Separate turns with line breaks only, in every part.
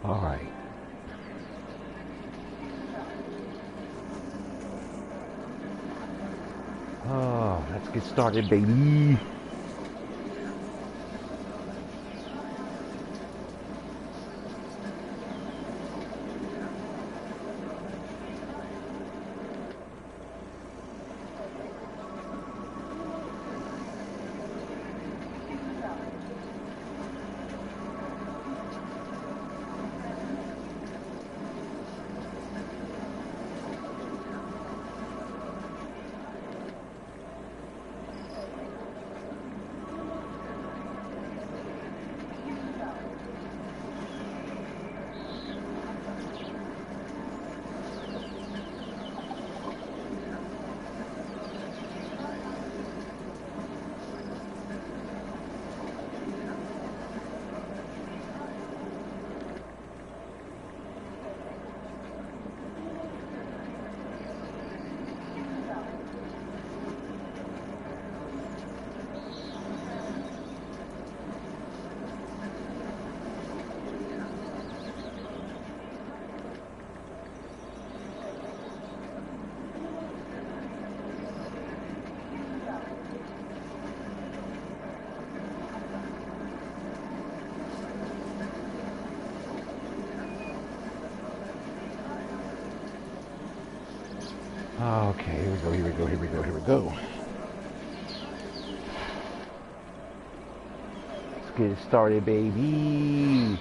All right. Oh, let's get started, baby. Okay, here we go, here we go, here we go, here we go. Let's get it started, baby.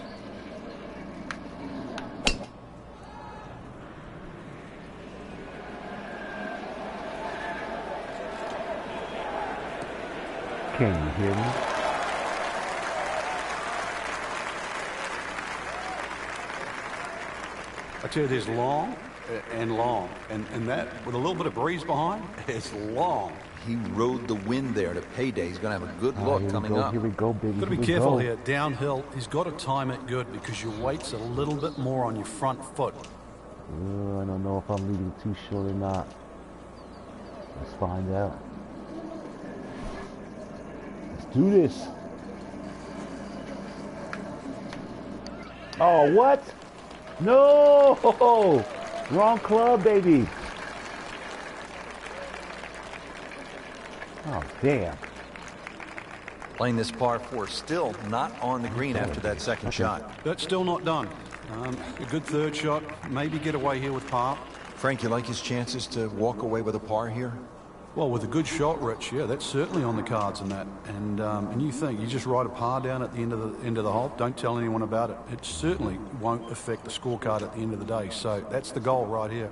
Can you hear me?
I tell you, there's long and long, and that with a little bit of breeze behind, it's long.
He rode the wind there to payday. He's going to have a good look coming up.
Here we go, baby.
Got to be careful here. Downhill, he's got to time it good because your weight's a little bit more on your front foot.
I don't know if I'm leading too short or not. Let's find out. Let's do this. Oh, what? No! Wrong club, baby. Oh, damn.
Playing this par 4, still not on the green after that second shot.
That's still not done. A good third shot, maybe get away here with par.
Frank, you like his chances to walk away with a par here?
Well, with a good shot, Rich, yeah, that's certainly on the cards in that. And you think you just write a par down at the end of the hole. Don't tell anyone about it. It certainly won't affect the scorecard at the end of the day. So that's the goal right here.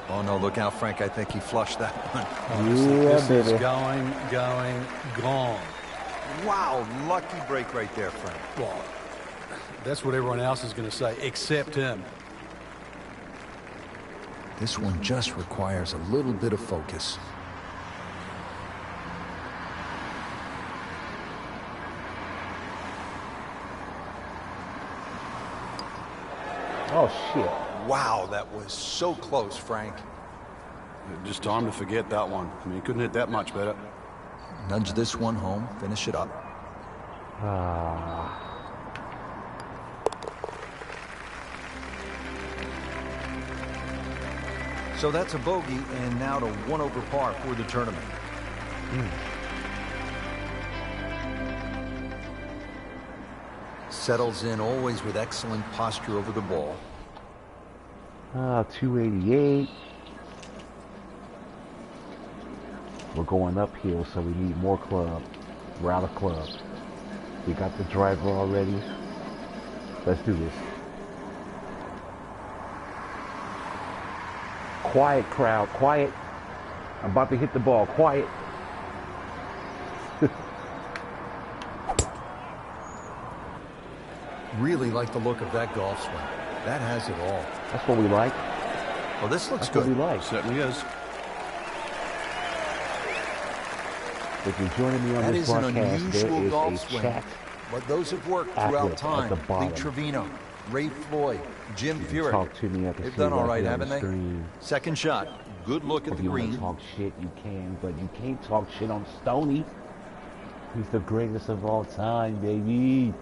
Oh no! Look out, Frank! I think he flushed that one.
This is going, gone.
Wow! Lucky break right there, Frank.
Well, that's what everyone else is going to say, except him.
This one just requires a little bit of focus.
Oh, shit.
Wow, that was so close, Frank.
Just time to forget that one. I mean, he couldn't hit that much better.
Nudge this one home, finish it up. So that's a bogey, and now to 1 over par for the tournament. Settles in always with excellent posture over the ball.
288. We're going uphill, so we need more club. We're out of club. We got the driver already. Let's do this. Quiet, crowd. Quiet. I'm about to hit the ball. Quiet.
Really like the look of that golf swing. That has it all.
That's what we like.
Well, this looks
That's
good.
what we like.
Certainly is.
If you're joining me on
That
this
is an
broadcast,
unusual
there is
golf
a
swing.
chat
But those have worked
at
throughout
the
time.
bottom.
Lee Trevino. Ray Floyd, Jim Furyk.
Talk to me. I can
They've
see
done all right,
on the
haven't they?
screen.
Second shot. Good look at
If
the
you want to
green.
talk shit, you can, but you can't talk shit on Stonie. He's the greatest of all time, baby.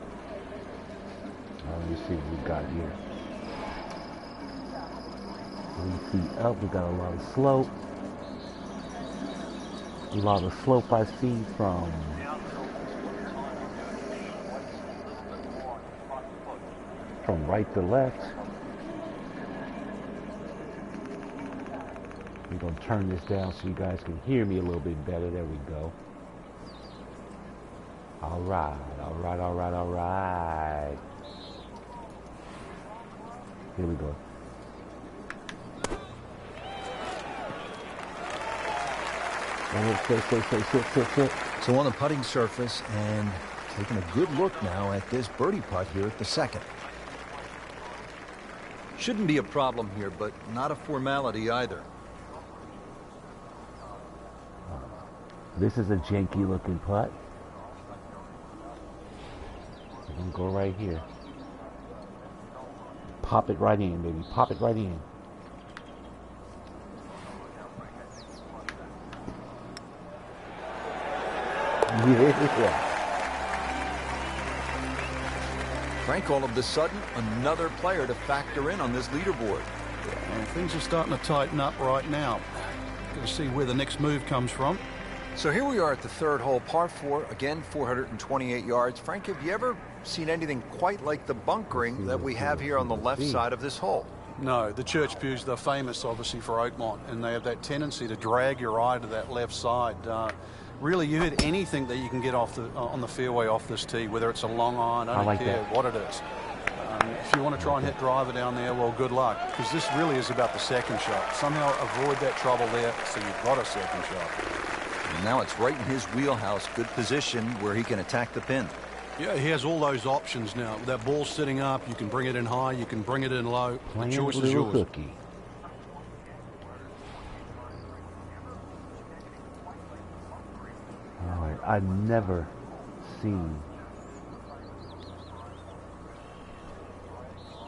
Let me see what we got here. 3 feet up, we got a lot of slope. A lot of slope I see from right to left. We're going to turn this down so you guys can hear me a little bit better. There we go. All right, all right, all right, all right. Here we go. Sit.
So on the putting surface and taking a good look now at this birdie putt here at the second. Shouldn't be a problem here, but not a formality either.
This is a janky looking putt. We're going to go right here. Pop it right in, baby. Pop it right in. Yeah.
Frank, all of a sudden, another player to factor in on this leaderboard.
Well, things are starting to tighten up right now. Got to see where the next move comes from.
So here we are at the third hole, par 4, again 428 yards. Frank, have you ever seen anything quite like the bunkering that we have here on the left side of this hole?
No, the church pews, they're famous obviously for Oakmont, and they have that tendency to drag your eye to that left side. Really, you hit anything that you can get off on the fairway off this tee, whether it's a long iron, I don't care what it is. If you want to try and hit driver down there, well, good luck, because this really is about the second shot. Somehow avoid that trouble there, so you've got a second shot.
And now it's right in his wheelhouse, good position where he can attack the pin.
Yeah, he has all those options now. With that ball sitting up, you can bring it in high, you can bring it in low. The choice is yours.
Cookie. All right, I've never seen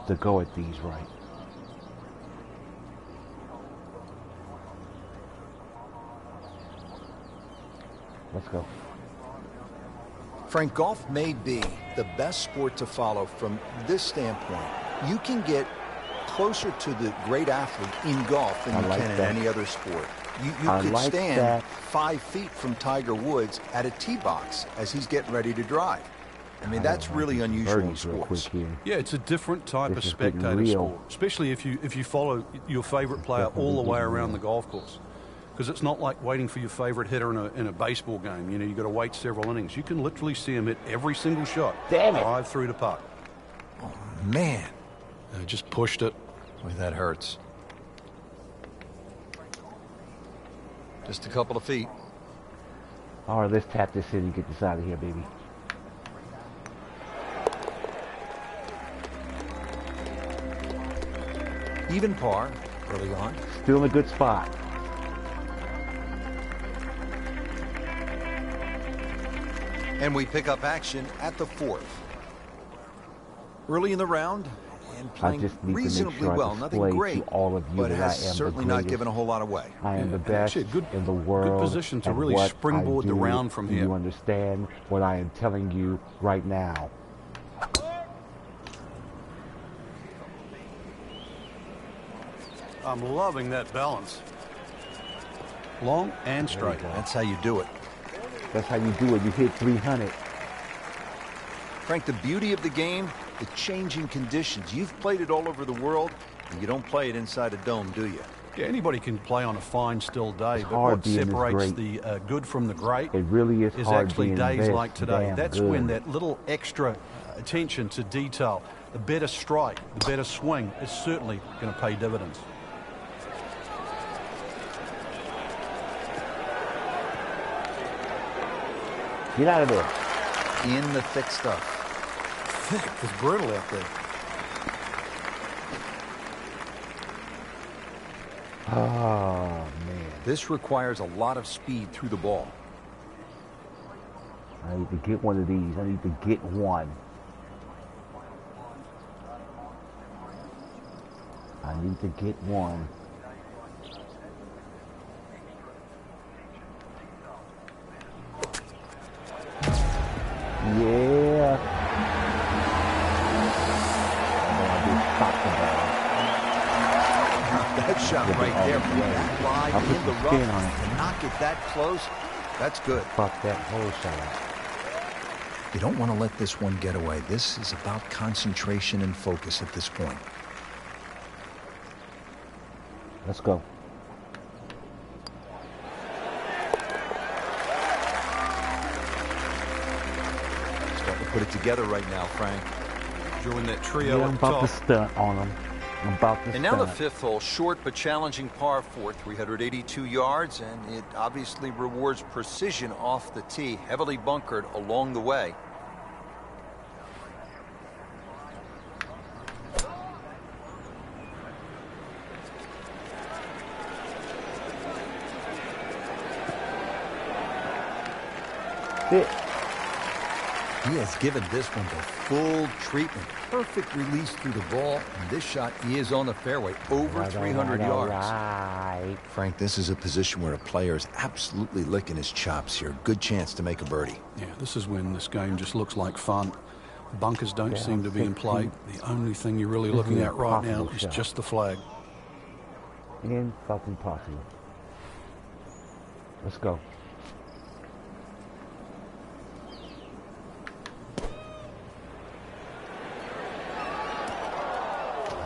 to go at these right. Let's go.
Frank, golf may be the best sport to follow from this standpoint. You can get closer to the great athlete in golf than you can in any other sport. You could stand 5 feet from Tiger Woods at a tee box as he's getting ready to drive. I mean, that's really unusual in sports.
Yeah, it's a different type of spectator sport, especially if you follow your favorite player all the way around the golf course. Because it's not like waiting for your favorite hitter in a baseball game. You know, you've got to wait several innings. You can literally see him hit every single shot.
Damn it.
Drive through the putt.
Oh, man.
Just pushed it.
Boy, that hurts. Just a couple of feet.
All right, let's tap this in and get this out of here, baby.
Even par early on.
Still in a good spot.
And we pick up action at the 4th. Early in the round and playing reasonably well. Nothing great, but has certainly not given a whole lot away.
I am the best in the world.
Good position to really springboard the round from here.
You understand what I am telling you right now.
I'm loving that balance. Long and straight.
That's how you do it.
That's how you do it. You hit 300.
Frank, the beauty of the game, the changing conditions. You've played it all over the world, and you don't play it inside a dome, do you?
Yeah, anybody can play on a fine, still day, but what separates the good from the great is actually days like today. That's when that little extra attention to detail, the better strike, the better swing, is certainly going to pay dividends.
Get out of there.
In the thick stuff.
Thick. It's brutal out there.
Oh, man.
This requires a lot of speed through the ball.
I need to get one of these. I need to get one. I need to get one. Yeah.
That shot right there from that line in the rough. To knock it that close, that's good.
Fuck that whole shot.
You don't want to let this one get away. This is about concentration and focus at this point.
Let's go.
Starting to put it together right now, Frank.
Drawing that trio
I'm
at the
about to
top.
stunt on him. I'm about to
And now the
stunt.
fifth hole, short but challenging par 4, 382 yards, and it obviously rewards precision off the tee, heavily bunkered along the way. He has given this one the full treatment. Perfect release through the ball. And this shot is on the fairway, over 300 yards.
Right.
Frank, this is a position where a player is absolutely licking his chops here. Good chance to make a birdie.
Yeah, this is when this game just looks like fun. Bunkers don't seem to be in play. The only thing you're really looking at right now is just the flag.
In fucking possible. Let's go.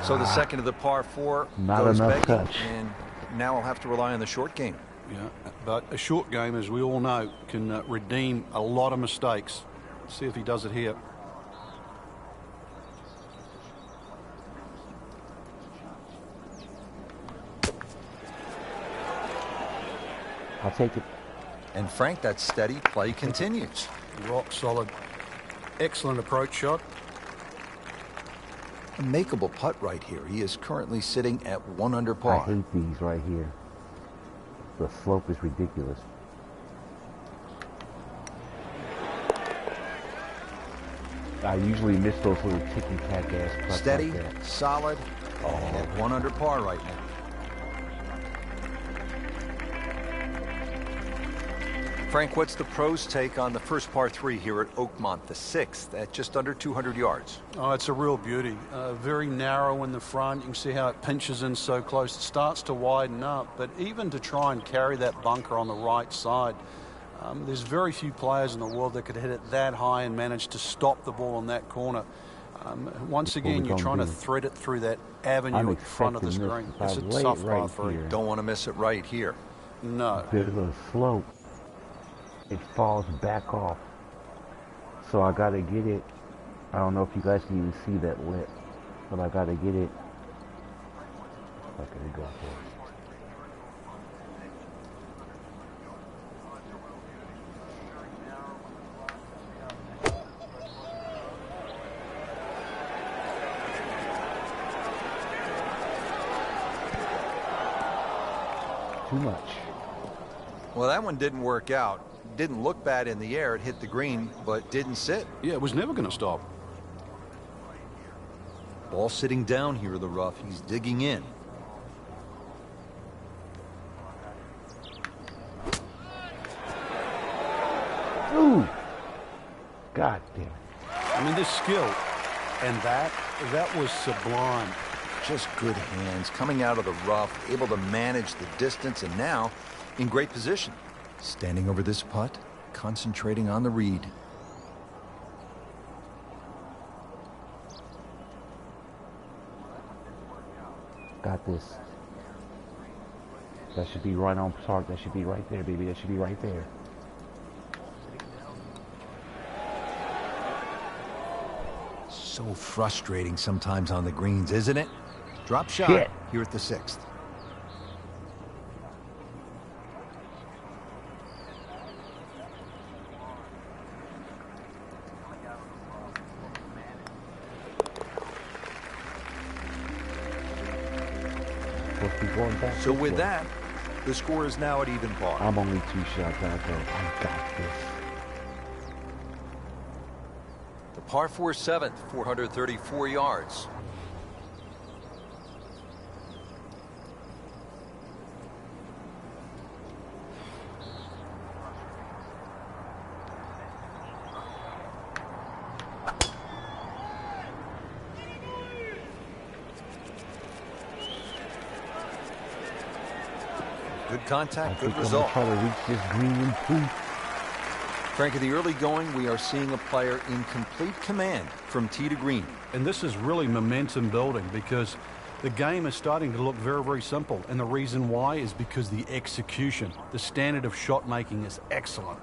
So the second of the par 4
Not
goes
enough
begging,
touch.
and now we'll have to rely on the short game.
Yeah, but a short game, as we all know, can redeem a lot of mistakes. Let's see if he does it here.
I'll take it.
And Frank, that steady play continues.
Rock solid. Excellent approach shot.
A makeable putt right here. He is currently sitting at 1 under
I
par.
hate these right here. The slope is ridiculous. I usually miss those little ticky-tack ass putts
Steady,
like that.
solid, and at 1 under par right now. Frank, what's the pros' take on the first par 3 here at Oakmont, the 6th, at just under 200 yards?
Oh, it's a real beauty. Very narrow in the front. You can see how it pinches in so close. It starts to widen up, but even to try and carry that bunker on the right side, there's very few players in the world that could hit it that high and manage to stop the ball in that corner. Once again, you're trying to thread it through that avenue at the front of the screen. It's a tough par 3.
Don't want to miss it right here.
No.
Bit of a slope. It falls back off. So I gotta get it. I don't know if you guys can even see that lip, but I gotta get it. Okay, go for it. Too much.
Well, that one didn't work out. Didn't look bad in the air. It hit the green, but didn't sit.
Yeah, it was never going to stop.
Ball sitting down here in the rough. He's digging in.
Ooh! God damn it.
I mean, this skill and that was sublime.
Just good hands, coming out of the rough, able to manage the distance, and now in great position. Standing over this putt, concentrating on the read.
Got this. That should be right on target. That should be right there, baby. That should be right there.
So frustrating sometimes on the greens, isn't it? Drop shot
Shit.
here at the 6th. So with that, the score is now at even par.
I'm only 2 shots out though. I got this.
The par 4 7th, 434 yards. Good contact, good
I'm
result.
try to reach this green and two.
Frank, in the early going, we are seeing a player in complete command from tee to green.
And this is really momentum building because the game is starting to look very, very simple. And the reason why is because the execution, the standard of shot making is excellent.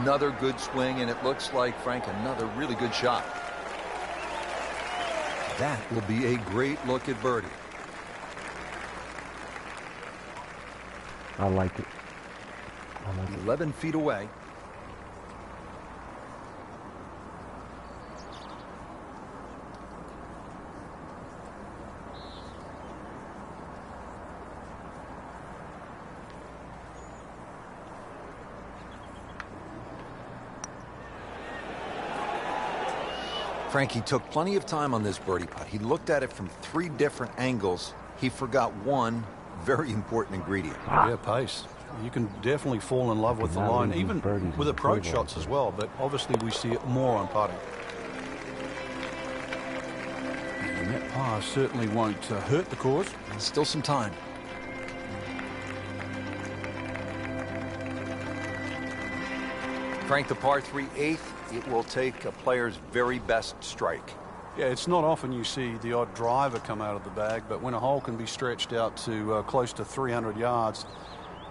Another good swing, and it looks like, Frank, another really good shot. That will be a great look at birdie.
I like it.
11 feet away. Frankie took plenty of time on this birdie putt. He looked at it from 3 different angles. He forgot one very important ingredient.
Yeah, pace. You can definitely fall in love with the line, even with approach shots as well, but obviously we see it more on putting. And that par certainly won't hurt the cause.
Still some time. Frank, the par 3 eighth, it will take a player's very best strike.
Yeah, it's not often you see the odd driver come out of the bag, but when a hole can be stretched out to close to 300 yards,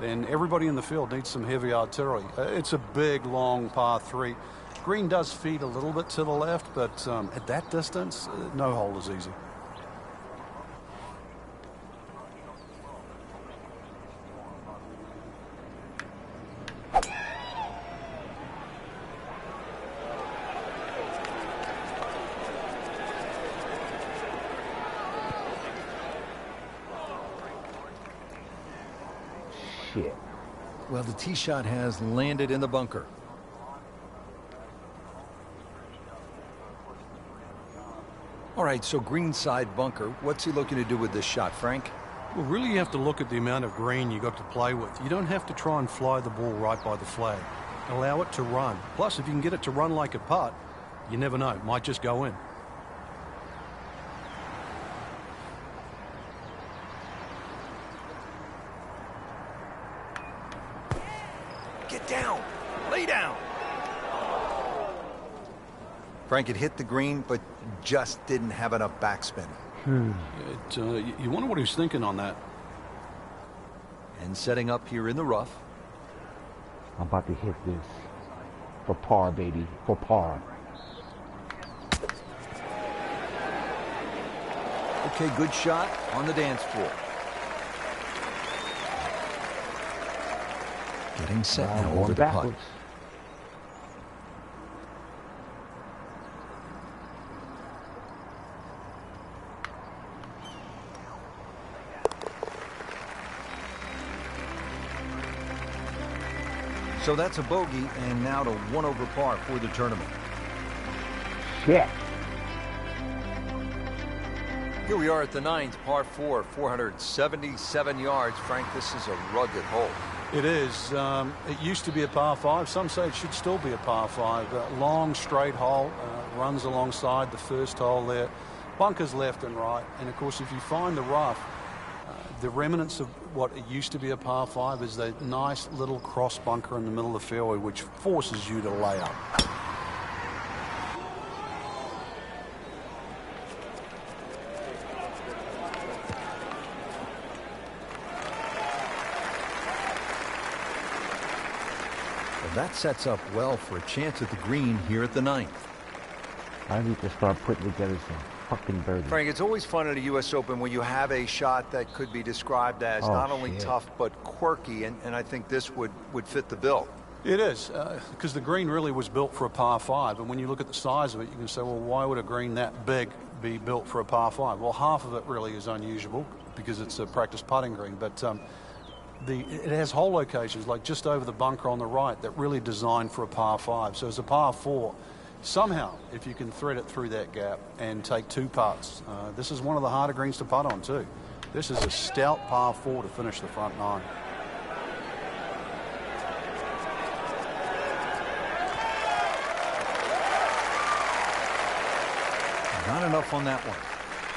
then everybody in the field needs some heavy artillery. It's a big, long par 3. Green does feed a little bit to the left, but at that distance, no hole is easy.
Shit.
Well, the tee shot has landed in the bunker. All right, so greenside bunker. What's he looking to do with this shot, Frank?
Well, really you have to look at the amount of green you got to play with. You don't have to try and fly the ball right by the flag. Allow it to run. Plus, if you can get it to run like a putt, you never know. It might just go in.
Get down. Lay down. Frank had hit the green, but just didn't have enough backspin.
You wonder what he's thinking on that.
And setting up here in the rough.
I'm about to hit this. For par, baby. For par.
Okay, good shot on the dance floor. Getting set now over the putt. So that's a bogey, and now to 1 over par for the tournament.
Shit.
Here we are at the 9th, par 4, 477 yards. Frank, this is a rugged hole.
It is. It used to be a par 5. Some say it should still be a par 5. Long, straight hole, runs alongside the first hole there. Bunkers left and right. And, of course, if you find the rough, the remnants of what it used to be a par 5 is that nice little cross bunker in the middle of the fairway, which forces you to lay up.
Well, that sets up well for a chance at the green here at the 9th.
I need to start putting together some fucking birdies.
Frank, it's always fun at a U.S. Open when you have a shot that could be described as not only tough but quirky, and I think this would fit the bill.
It is, because the green really was built for a par 5, and when you look at the size of it, you can say, well, why would a green that big be built for a par 5? Well, half of it really is unusual because it's a practice putting green, but it has hole locations like just over the bunker on the right that really designed for a par 5. So as a par 4, Somehow, if you can thread it through that gap and take 2 putts, this is one of the harder greens to putt on too. This is a stout par 4 to finish the front 9.
Not enough on that one.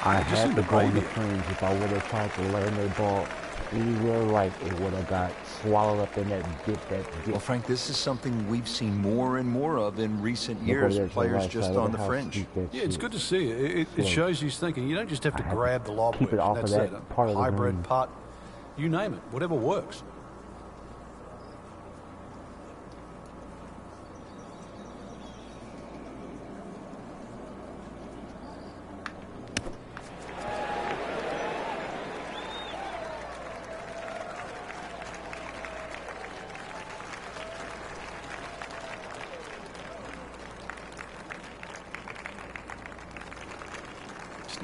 I had to go in the fringe. If I would have tried to land that ball anywhere right, it would have got swallowed up in that dip.
Well, Frank, this is something we've seen more and more of in recent years. Players just on the fringe.
Yeah, it's good to see. It shows he's thinking. You don't just have to grab the lob
keep it off of that part of the
hybrid
green.
putt. You name it, whatever works.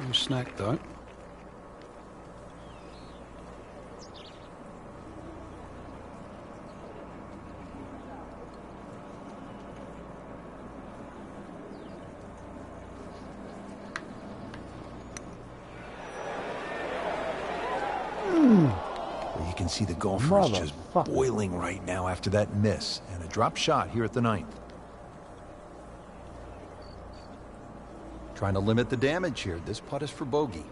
No snack though.
Well, you can see the golfer is just boiling right now after that miss and a drop shot here at the 9th. Trying to limit the damage here. This putt is for bogey.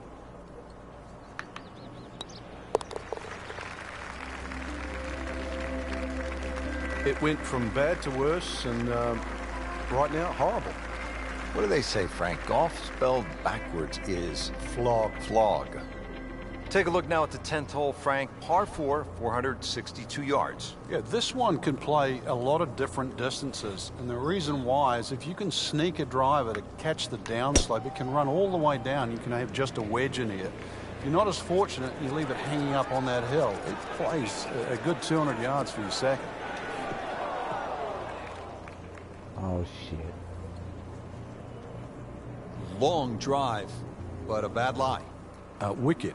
It went from bad to worse, and right now, horrible.
What do they say, Frank? Golf spelled backwards is
Flog.
Flog. Take a look now at the 10th hole, Frank. Par 4, 462 yards.
Yeah, this one can play a lot of different distances, and the reason why is if you can sneak a driver to catch the downslope, it can run all the way down. You can have just a wedge in here. If you're not as fortunate, you leave it hanging up on that hill. It plays a good 200 yards for your second.
Oh, shit.
Long drive, but a bad lie.
Wicket.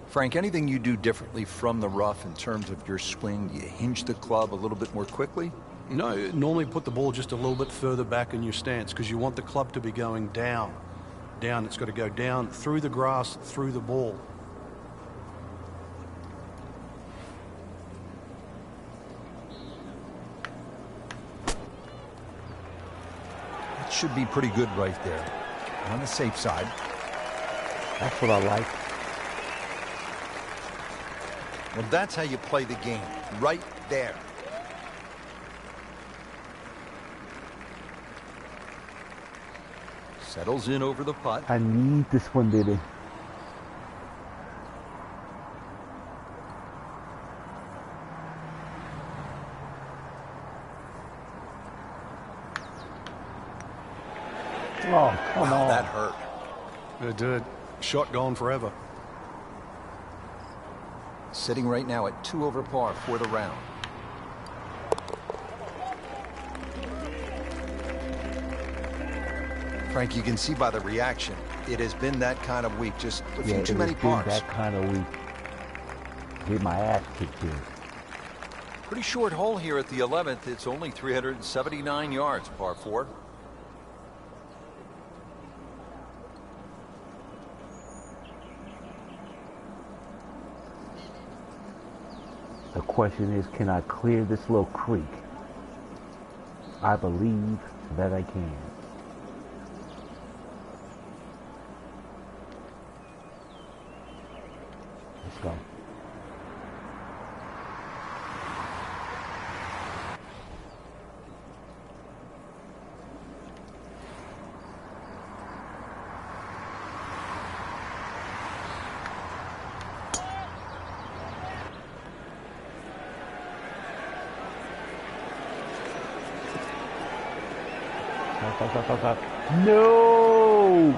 Frank, anything you do differently from the rough in terms of your swing? Do you hinge the club a little bit more quickly?
No, normally put the ball just a little bit further back in your stance because you want the club to be going down. Down, it's got to go down through the grass, through the ball.
That should be pretty good right there. On the safe side.
That's what I like.
Well, that's how you play the game. Right there. Settles in over the putt.
I need this one, baby. Oh, come on.
That hurt.
It did. Shot gone forever.
Sitting right now at 2 over par for the round. Frank, you can see by the reaction, it has been that kind of week. Just a few too many pars.
That kind of week. Get my ass kicked here.
Pretty short hole here at the 11th. It's only 379 yards, par 4.
The question is, can I clear this little creek? I believe that I can. Let's go. No!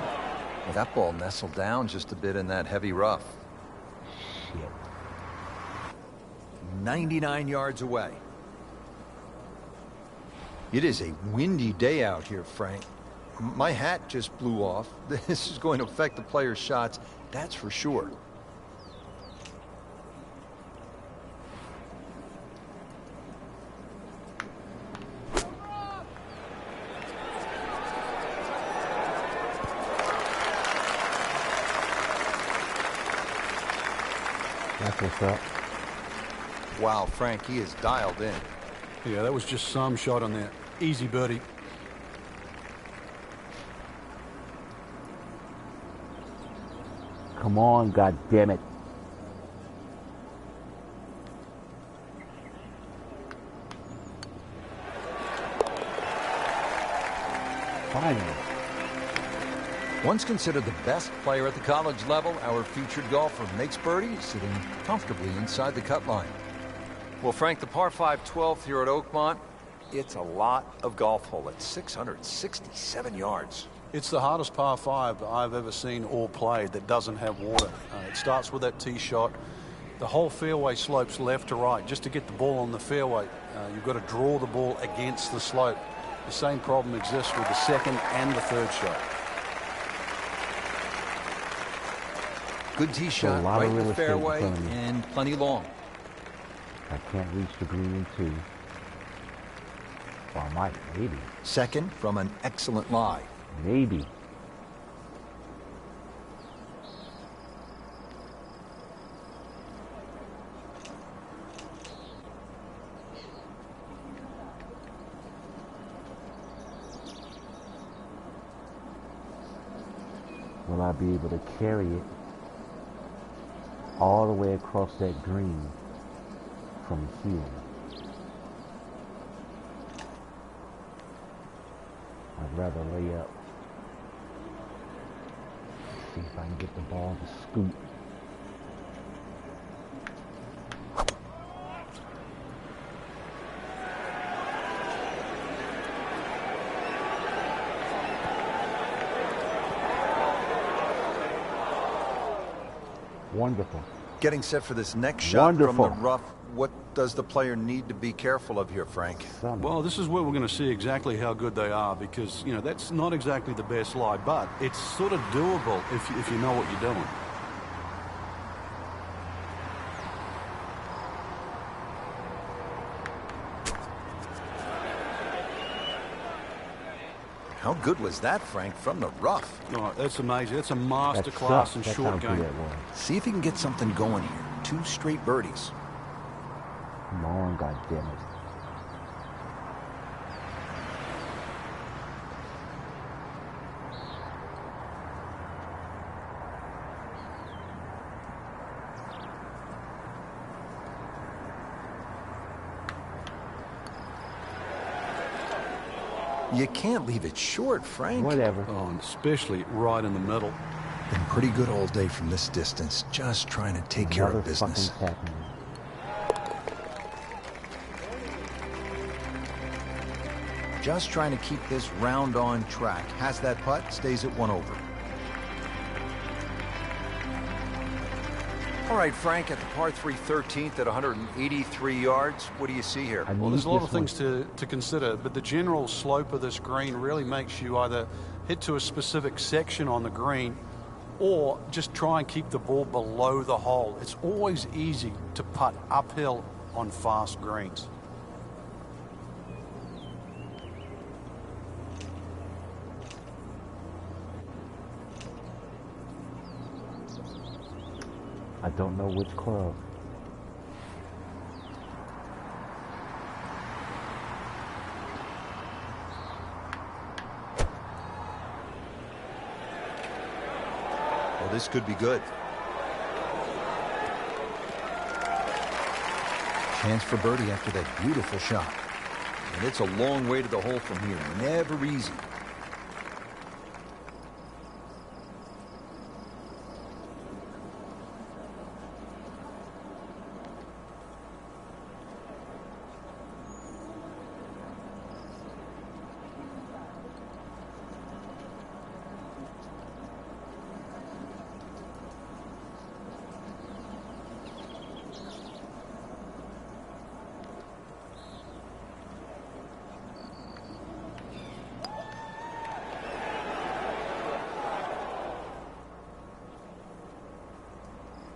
Well, that ball nestled down just a bit in that heavy rough.
Shit.
99 yards away. It is a windy day out here, Frank. My hat just blew off. This is going to affect the players' shots, that's for sure.
That's what's up.
Wow, Frank, he is dialed in.
Yeah, that was just some shot on there. Easy birdie.
Come on, God damn it. Finally.
Once considered the best player at the college level, our featured golfer makes birdie, sitting comfortably inside the cut line. Well, Frank, the par 5 12th here at Oakmont, it's a lot of golf hole at 667 yards.
It's the hardest par 5 I've ever seen or played that doesn't have water. It starts with that tee shot. The whole fairway slopes left to right. Just to get the ball on the fairway, you've got to draw the ball against the slope. The same problem exists with the second and the third shot.
Good tee shot, right in the fairway, and plenty long.
I can't reach the green in 2. Well, I might, maybe.
Second from an excellent lie.
Maybe. Will I be able to carry it all the way across that green from here? I'd rather lay up. See if I can get the ball to scoot. Wonderful.
Getting set for this next shot from the rough. What does the player need to be careful of here, Frank?
Well, this is where we're going to see exactly how good they are, because, you know, that's not exactly the best lie, but it's sort of doable if you know what you're doing.
How good was that, Frank, from the rough?
Oh, that's amazing. That's a master class in short game.
See if he can get something going here. 2 straight birdies.
Come on, goddammit.
You can't leave it short, Frank.
Whatever.
Oh, and especially right in the middle.
Been pretty good all day from this distance. Just trying to take care of business. Just trying to keep this round on track. Has that putt, stays at 1 over. All right, Frank, at the par 3 13th at 183 yards, what do you see here?
Well, there's a lot of things to consider, but the general slope of this green really makes you either hit to a specific section on the green or just try and keep the ball below the hole. It's always easy to putt uphill on fast greens.
I don't know which club.
Well, this could be good. Chance for birdie after that beautiful shot. And it's a long way to the hole from here. Never easy.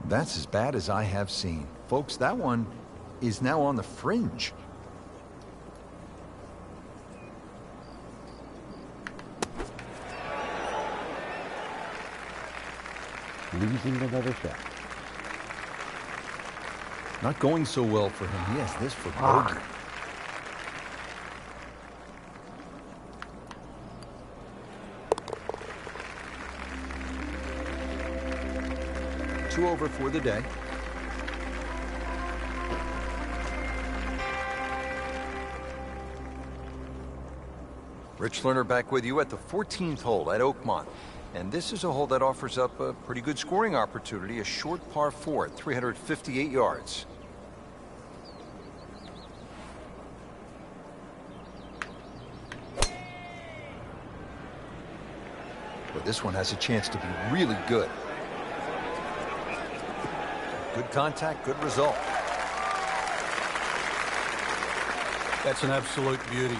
That's as bad as I have seen. Folks, that one is now on the fringe.
Losing another shot.
Not going so well for him. He has this for bogey. Two over for the day. Rich Lerner back with you at the 14th hole at Oakmont. And this is a hole that offers up a pretty good scoring opportunity, a short par 4 at 358 yards. But this one has a chance to be really good. Good contact, good result.
That's an absolute beauty.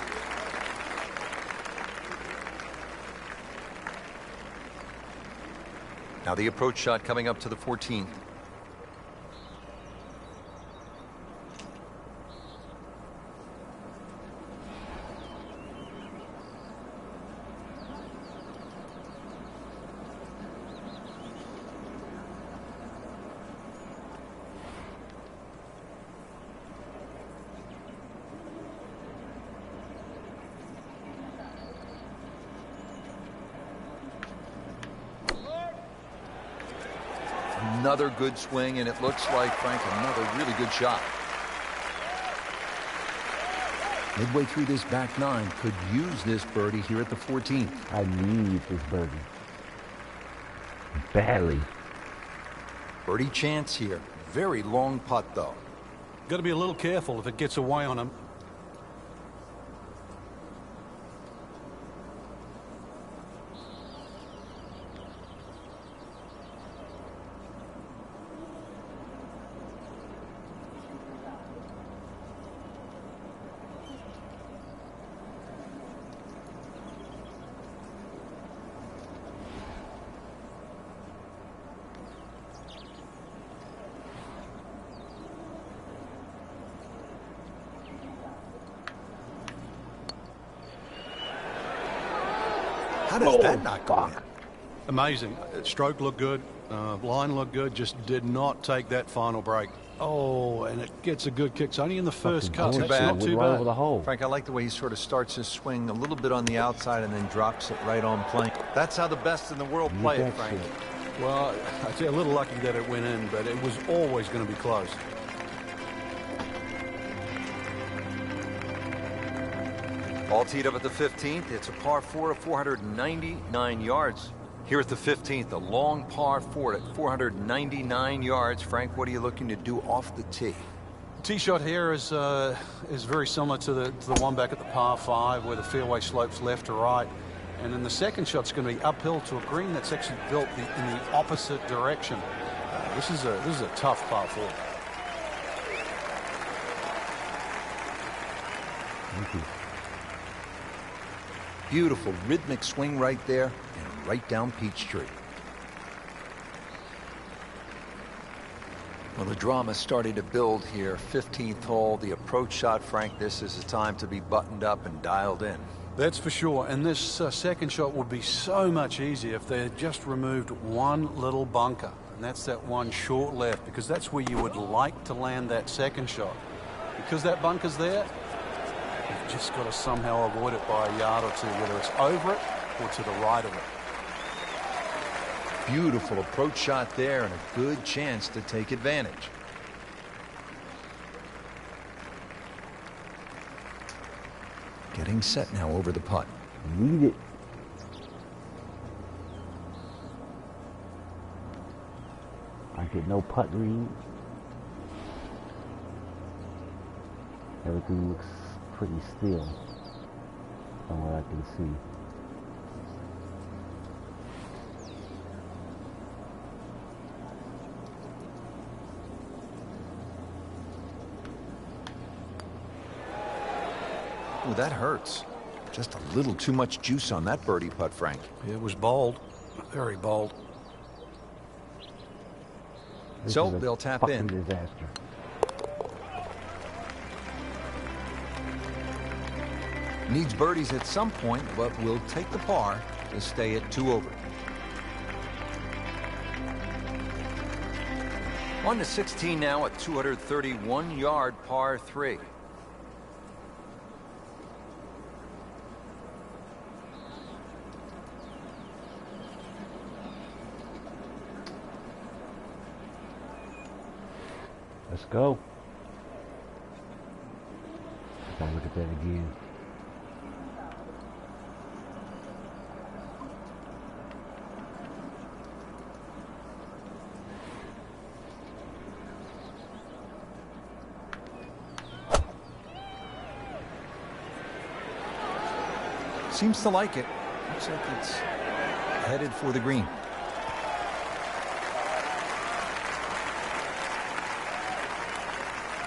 Now the approach shot coming up to the 14th. Another good swing, and it looks like, Frank, another really good shot. Midway through this back nine, could use this birdie here at the 14th.
I need this birdie. Badly.
Birdie chance here. Very long putt, though.
Got to be a little careful if it gets away on him.
How does that not go in?
Amazing. Stroke looked good. Line looked good. Just did not take that final break. Oh, and it gets a good kick. It's only in the first cut. That's not too bad.
Over the hole.
Frank, I like the way he sort of starts his swing a little bit on the outside and then drops it right on plane. That's how the best in the world play it, Frank.
Well, I'd say a little lucky that it went in, but it was always going to be close.
All teed up at the 15th. It's a par 4 of 499 yards. Here at the 15th, a long par 4 at 499 yards. Frank, what are you looking to do off the tee?
Tee shot here is very similar to the one back at the par 5, where the fairway slopes left to right. And then the second shot's going to be uphill to a green that's actually built in the opposite direction. This is a tough par 4.
Thank you.
Beautiful rhythmic swing right there and right down Peachtree. Well, the drama's starting to build here. 15th hole, the approach shot, Frank. This is a time to be buttoned up and dialed in.
That's for sure. And this second shot would be so much easier if they had just removed one little bunker. And that's that one short left, because that's where you would like to land that second shot. Because that bunker's there, you've just got to somehow avoid it by a yard or two, whether it's over it or to the right of it.
Beautiful approach shot there and a good chance to take advantage. Getting set now over the putt.
Need it. I get no putt read. Everything looks pretty still from what I can see.
Ooh, that hurts. Just a little too much juice on that birdie putt, Frank.
It was bold, very bold.
So they'll tap in.
Disaster.
Needs birdies at some point, but will take the par to stay at 2 over. On to 16 now, a 231-yard par 3.
Let's go. Gotta look at that again.
Seems to like it. Looks like it's headed for the green.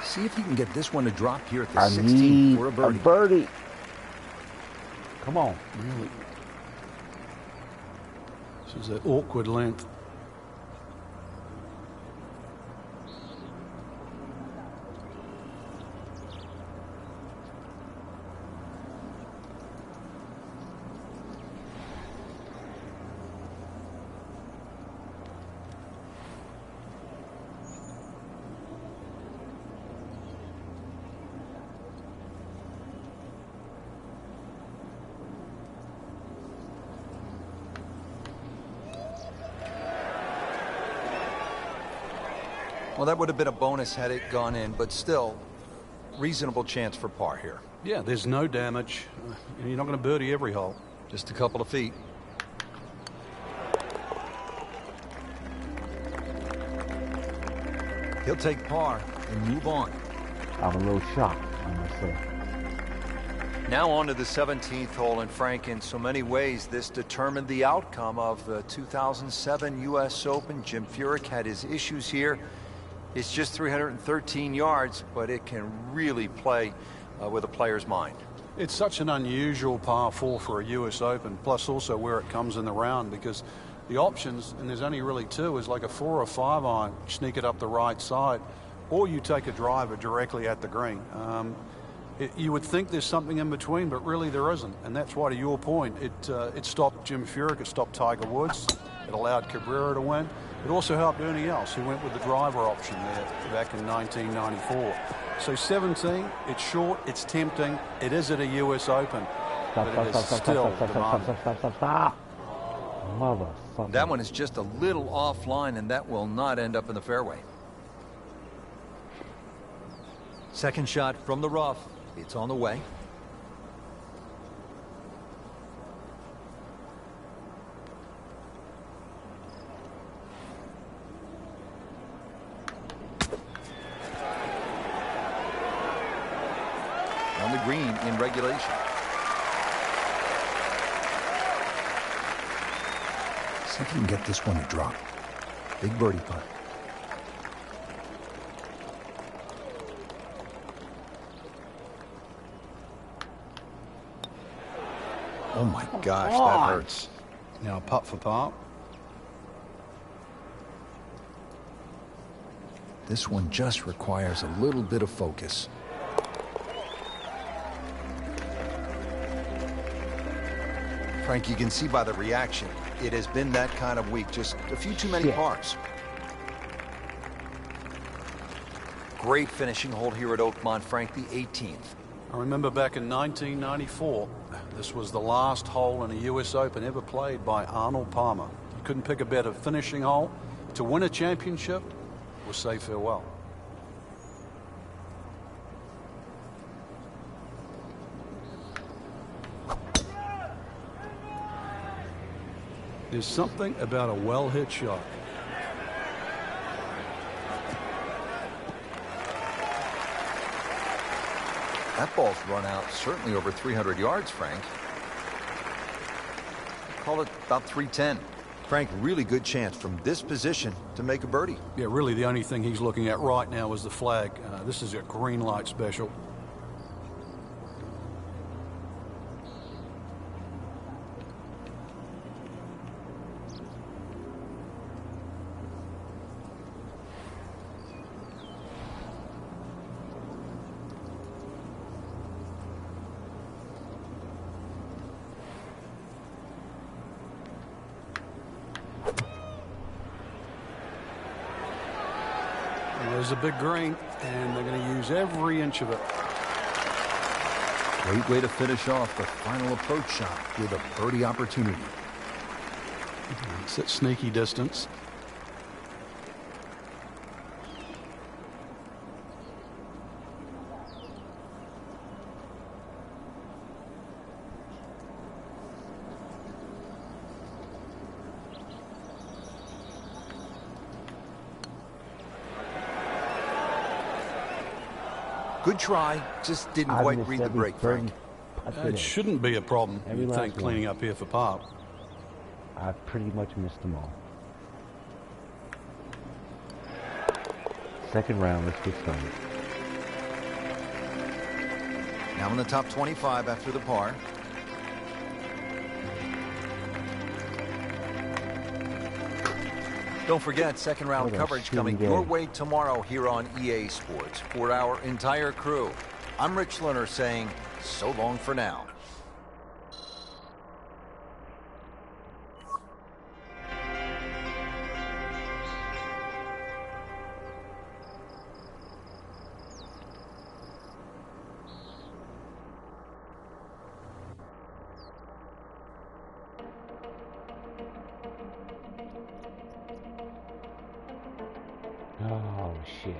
See if he can get this one to drop here at the 16 for a birdie.
A birdie. Come on.
Really? This is that awkward length.
Well, that would have been a bonus had it gone in, but still, reasonable chance for par here.
Yeah, there's no damage. And you're not going to birdie every hole.
Just a couple of feet. He'll take par and move on.
I'm a little shocked, I must say.
Now on to the 17th hole, and Frank, in so many ways, this determined the outcome of the 2007 U.S. Open. Jim Furyk had his issues here. It's just 313 yards, but it can really play with a player's mind.
It's such an unusual par 4 for a U.S. Open, plus also where it comes in the round, because the options, and there's only really two, is like a 4 or 5 iron, sneak it up the right side, or you take a driver directly at the green. You would think there's something in between, but really there isn't. And that's why, to your point, it stopped Jim Furyk, it stopped Tiger Woods, it allowed Cabrera to win. It also helped Ernie Els, who went with the driver option there back in 1994. So 17, it's short, it's tempting, it is at a U.S. Open, but it is still demanding.
Motherfucker.
That one is just a little offline, and that will not end up in the fairway. Second shot from the rough. It's on the way. On the green in regulation. See if you can get this one to drop. Big birdie putt. Oh my gosh, that hurts.
Now putt for par.
This one just requires a little bit of focus. Frank, you can see by the reaction, it has been that kind of week. Just a few too many pars. Great finishing hole here at Oakmont, Frank, the 18th.
I remember back in 1994, this was the last hole in a U.S. Open ever played by Arnold Palmer. You couldn't pick a better finishing hole to win a championship or say farewell. There's something about a well-hit shot.
That ball's run out certainly over 300 yards, Frank. Call it about 310. Frank, really good chance from this position to make a birdie.
Yeah, really the only thing he's looking at right now is the flag. This is a green light special. There's a big green, and they're going to use every inch of it.
Great way to finish off the final approach shot with a birdie opportunity.
It's at sneaky distance.
Good try, just didn't quite read the break, Frank.
It shouldn't be a problem, you'd think, cleaning up here for par.
I pretty much missed them all. Second round, let's get started.
Now in the top 25 after the par. Don't forget, second round coverage coming your way tomorrow here on EA Sports. For our entire crew, I'm Rich Lerner saying so long for now.
Oh, shit.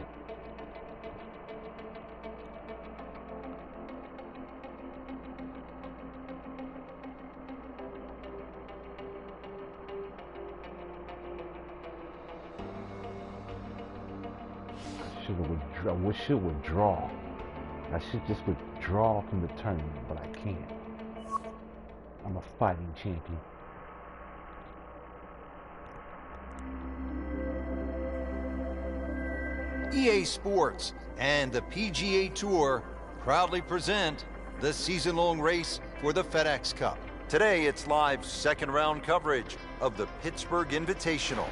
I should withdraw. I should just withdraw from the tournament, but I can't. I'm a fighting champion.
EA Sports and the PGA Tour proudly present the season-long race for the FedEx Cup. Today, it's live second-round coverage of the Pittsburgh Invitational.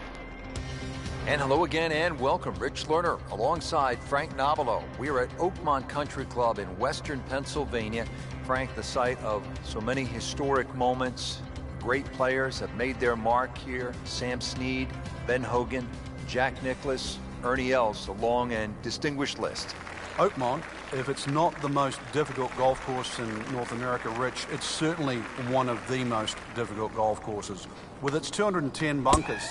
And hello again and welcome. Rich Lerner alongside Frank Nobilo. We're at Oakmont Country Club in western Pennsylvania. Frank, the site of so many historic moments. Great players have made their mark here. Sam Snead, Ben Hogan, Jack Nicklaus, Ernie Els, a long and distinguished list.
Oakmont, if it's not the most difficult golf course in North America, Rich, it's certainly one of the most difficult golf courses. With its 210 bunkers,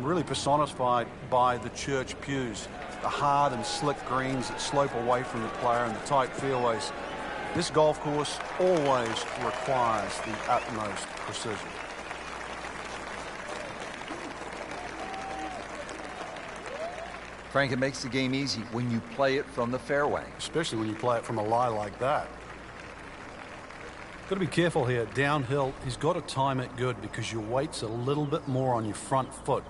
really personified by the church pews, the hard and slick greens that slope away from the player and the tight fairways. This golf course always requires the utmost precision.
Frank, it makes the game easy when you play it from the fairway.
Especially when you play it from a lie like that. Got to be careful here. Downhill, he's got to time it good because your weight's a little bit more on your front foot.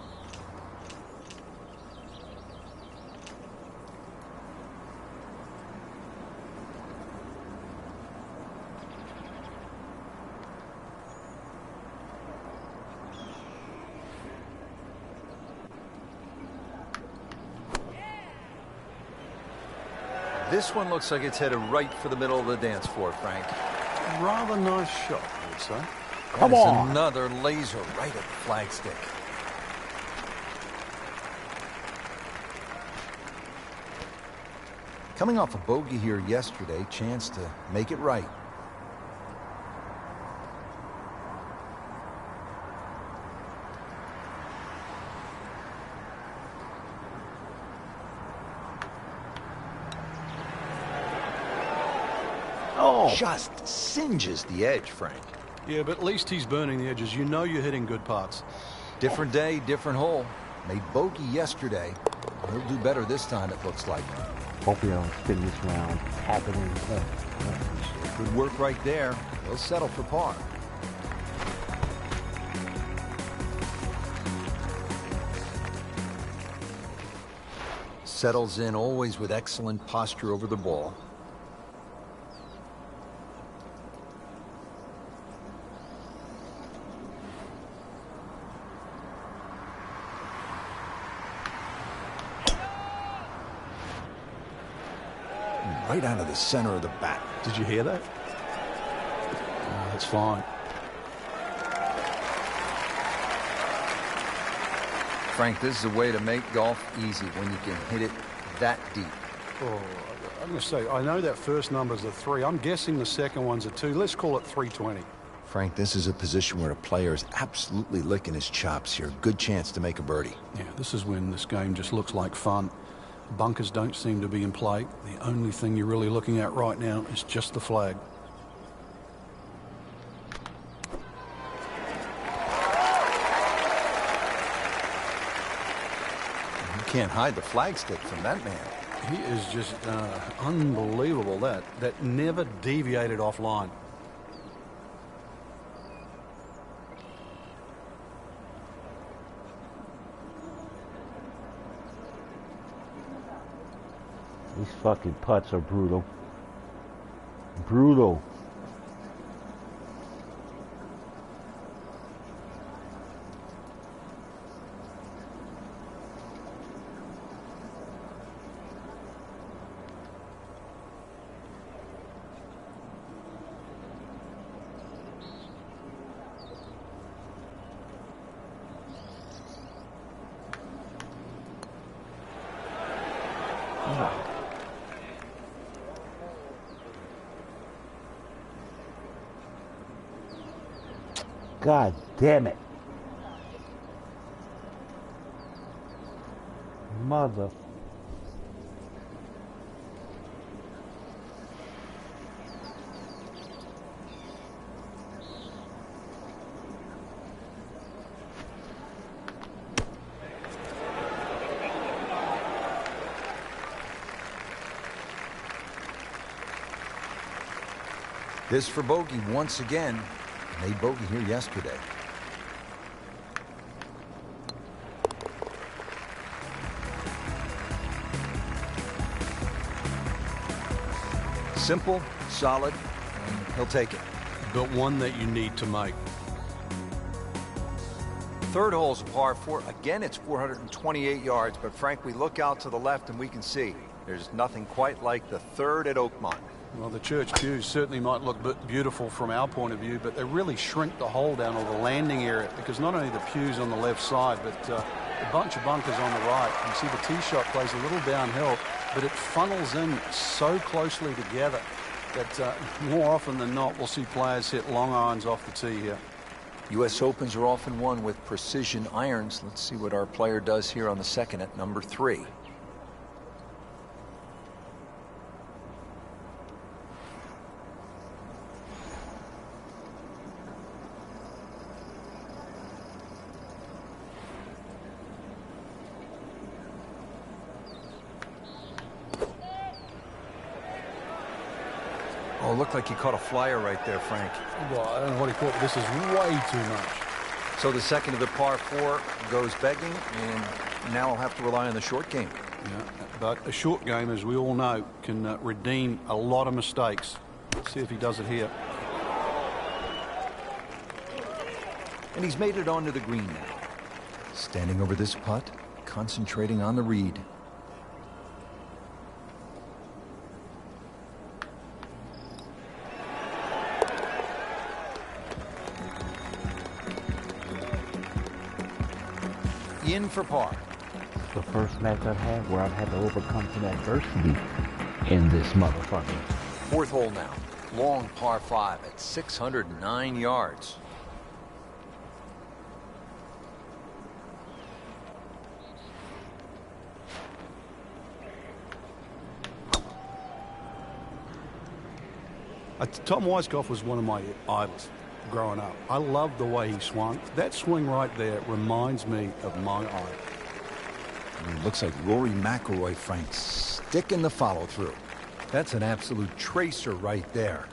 This one looks like it's headed right for the middle of the dance floor, Frank.
Rather nice shot, I would say.
Come on.
Another laser right at the flagstick. Coming off a bogey here yesterday, chance to make it right.
Oh.
Just singes the edge, Frank.
Yeah, but at least he's burning the edges. You know you're hitting good putts.
Different day, different hole. Made bogey yesterday. He'll do better this time, it looks like.
Hope you don't spin this round happening.
Good work right there. He'll settle for par. Settles in always with excellent posture over the ball. Right out of the center of the bat.
Did you hear that? That's fine.
Frank, this is a way to make golf easy when you can hit it that deep.
Oh, I'm going to say, I know that first number's a 3. I'm guessing the second one's a 2. Let's call it 320.
Frank, this is a position where a player is absolutely licking his chops here. Good chance to make a birdie.
Yeah, this is when this game just looks like fun. Bunkers don't seem to be in play. The only thing you're really looking at right now is just the flag.
You can't hide the flagstick from that man.
He is just unbelievable. That never deviated offline.
These fucking putts are brutal. Brutal. God damn it. Mother.
This for bogey once again. Made bogey here yesterday. Simple, solid, and he'll take it.
But one that you need to make.
Third hole's a par 4. Again, it's 428 yards, but Frank, we look out to the left and we can see there's nothing quite like the third at Oakmont.
Well, the church pews certainly might look beautiful from our point of view, but they really shrink the hole down, or the landing area, because not only the pews on the left side, but a bunch of bunkers on the right. You see the tee shot plays a little downhill, but it funnels in so closely together that more often than not, we'll see players hit long irons off the tee here.
U.S. Opens are often won with precision irons. Let's see what our player does here on the second at number 3. Oh, looked like he caught a flyer right there, Frank.
Well, I don't know what he caught, but this is way too much.
So the second of the par 4 goes begging, and now I'll have to rely on the short game.
Yeah, but a short game, as we all know, can redeem a lot of mistakes. Let's see if he does it here.
And he's made it onto the green now. Standing over this putt, concentrating on the read. In for par.
It's the first match I've had where I've had to overcome some adversity in this motherfucker.
Fourth hole now. Long par 5 at 609 yards.
Tom Weiskopf was one of my idols growing up. I loved the way he swung. That swing right there reminds me of my idol.
It looks like Rory McIlroy, Frank, sticking the follow-through. That's an absolute tracer right there.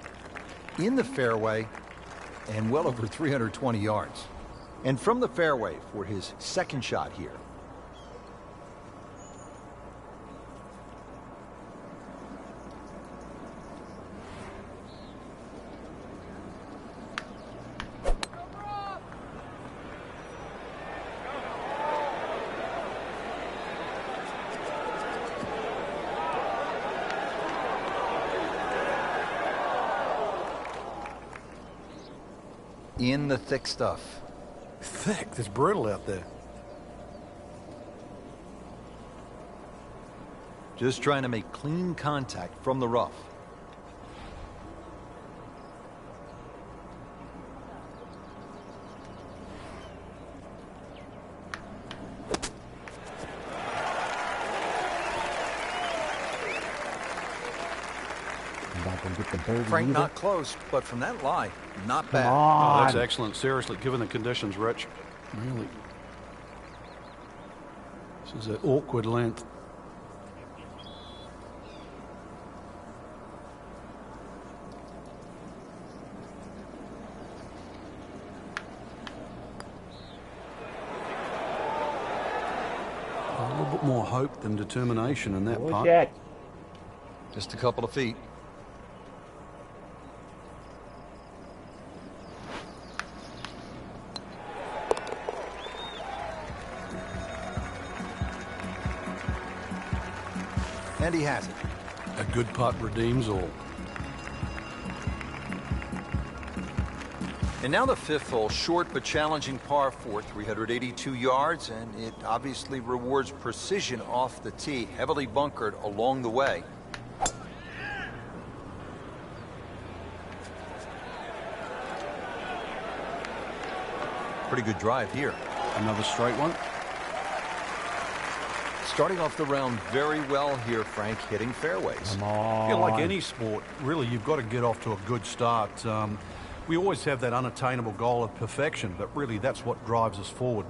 In the fairway and well over 320 yards. And from the fairway for his second shot here. In the thick stuff.
Thick? It's brutal out there.
Just trying to make clean contact from the rough. Frank not close, but from that lie, not bad.
Oh, that's excellent. Seriously, given the conditions, Rich. Really. This is an awkward length. A little bit more hope than determination in that putt.
Just a couple of feet. And he has it.
A good putt redeems all.
And now the fifth hole, short but challenging par 4, 382 yards, and it obviously rewards precision off the tee, heavily bunkered along the way. Pretty good drive here.
Another straight one.
Starting off the round very well here, Frank, hitting fairways.
Come on.
Yeah, like any sport, really, you've got to get off to a good start. We always have that unattainable goal of perfection, but really that's what drives us forward.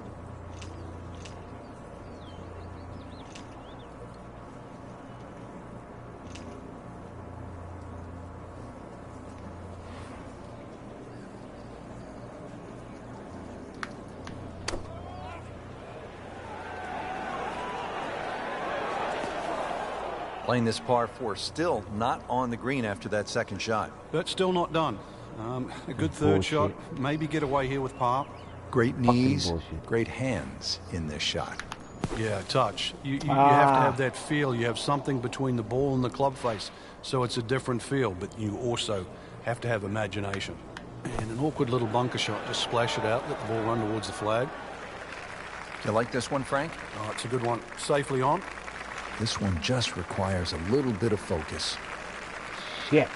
Playing this par 4, still not on the green after that second shot.
But still not done. A good third shot. Maybe get away here with par.
Great knees, great hands in this shot.
Yeah, touch. You have to have that feel. You have something between the ball and the club face, so it's a different feel, but you also have to have imagination. And an awkward little bunker shot. Just splash it out, let the ball run towards the flag.
You like this one, Frank?
Oh, it's a good one. Safely on.
This one just requires a little bit of focus.
Shit.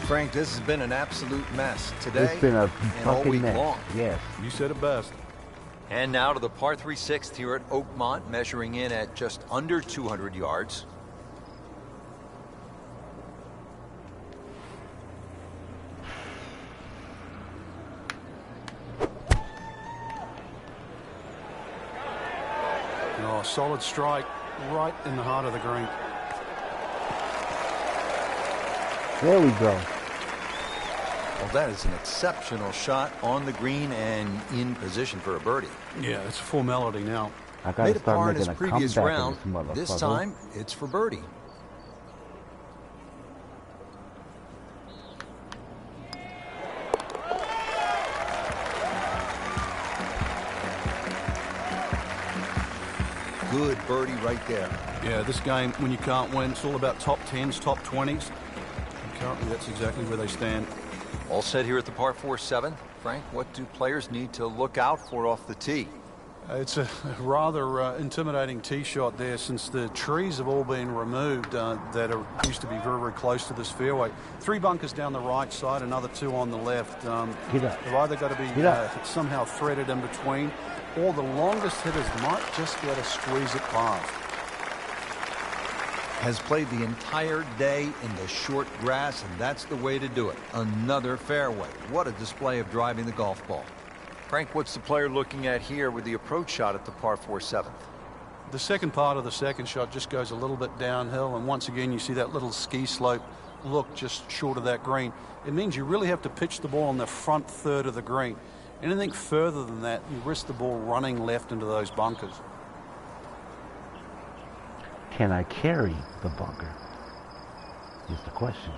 Frank, this has been an absolute mess today
It's been a
and all
fucking
week
mess.
long.
Yes.
You said it best.
And now to the par 3 6th here at Oakmont, measuring in at just under 200 yards.
Oh, solid strike right in the heart of the green.
There we go.
Well, that is an exceptional shot on the green and in position for a birdie.
Yeah, it's a formality now.
I gotta
Made a
start
par in
making
his
a
previous
comeback
round.
in this
This
motherfucker.
time, it's for birdie. Good birdie right there.
Yeah, this game, when you can't win, it's all about top 10s, top 20s. And currently, that's exactly where they stand.
All set here at the par 4 7. Frank, what do players need to look out for off the tee?
It's a rather intimidating tee shot there, since the trees have all been removed that used to be very, very close to this fairway. 3 bunkers down the right side, another 2 on the left. They've either got to be somehow threaded in between, or the longest hitters might just be able to squeeze it past.
Has played the entire day in the short grass, and that's the way to do it. Another fairway. What a display of driving the golf ball. Frank, what's the player looking at here with the approach shot at the par 4 7th?
The second part of the second shot just goes a little bit downhill, and once again you see that little ski slope look just short of that green. It means you really have to pitch the ball on the front third of the green. Anything further than that, you risk the ball running left into those bunkers.
Can I carry the bunker? Is the question.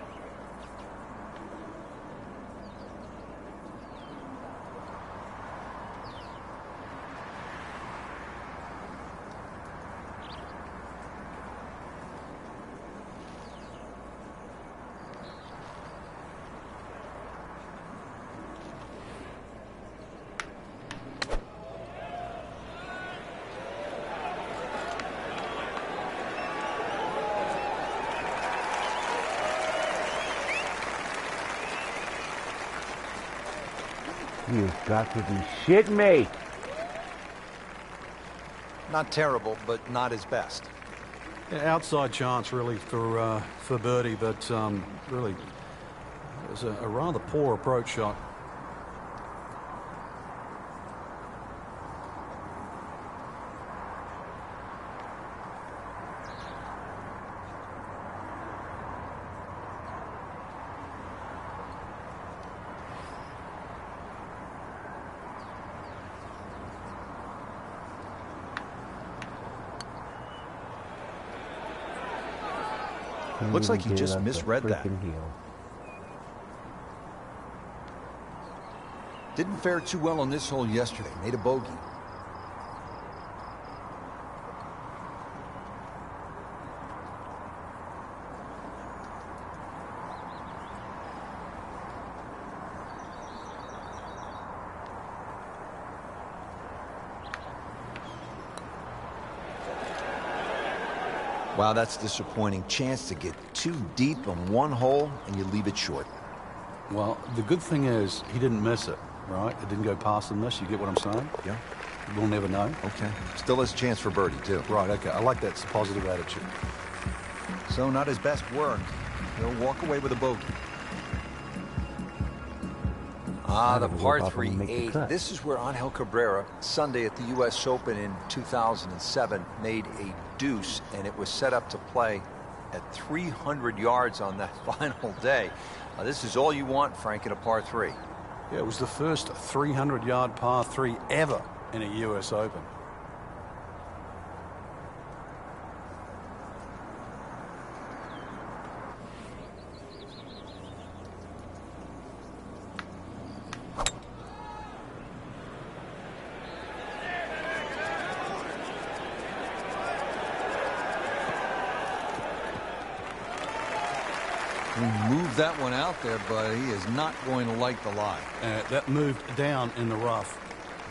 He has got to be shitting me.
Not terrible, but not his best.
Yeah, outside chance, really, for birdie, but really, it was a rather poor approach shot.
Looks like he just misread that.
Heel.
Didn't fare too well on this hole yesterday. Made a bogey. Wow, that's disappointing. Chance to get too deep on one hole, and you leave it short.
Well, the good thing is he didn't miss it, right? It didn't go past the miss. You get what I'm saying?
Yeah.
We'll never know.
Okay. Still has a chance for birdie, too.
Right, okay. I like that positive attitude.
So not his best work. He'll walk away with a bogey. The par 3 8. This is where Angel Cabrera, Sunday at the U.S. Open in 2007, made a deuce, and it was set up to play at 300 yards on that final day. This is all you want, Frank, in a par 3.
Yeah, it was the first 300-yard par 3 ever in a U.S. Open.
He moved that one out there, but he is not going to like the lie.
That moved down in the rough.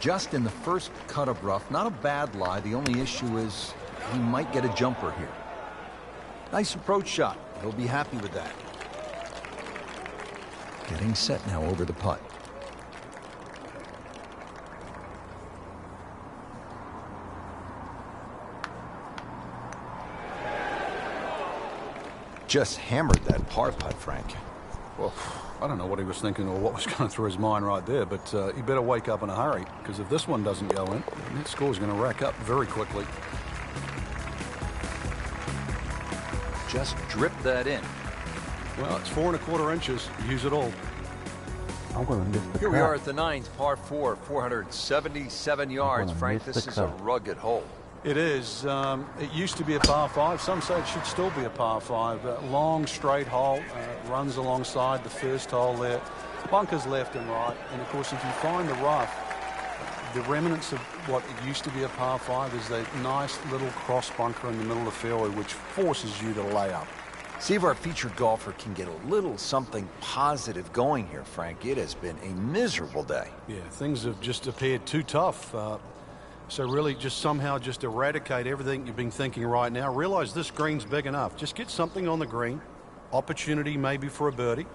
Just in the first cut of rough. Not a bad lie. The only issue is he might get a jumper here. Nice approach shot. He'll be happy with that. Getting set now over the putt. Just hammered that par putt, Frank.
Well, I don't know what he was thinking or what was going through his mind right there, but he better wake up in a hurry, because if this one doesn't go in, that score's going to rack up very quickly.
Just drip that in.
Well, it's 4 1/4 inches. Use it all.
I'm going to miss the
Here
cut.
we are at the 9th, par 4, 477 yards. Frank, this is a rugged hole.
It is. It used to be a par 5. Some say it should still be a par 5. Long, straight hole. Runs alongside the first hole there. Bunkers left and right. And, of course, if you find the rough, the remnants of what it used to be a par 5 is that nice little cross bunker in the middle of the fairway, which forces you to lay up.
See if our featured golfer can get a little something positive going here, Frank. It has been a miserable day.
Yeah, things have just appeared too tough. So really just somehow just eradicate everything you've been thinking right now. Realize this green's big enough. Just get something on the green. Opportunity maybe for a birdie.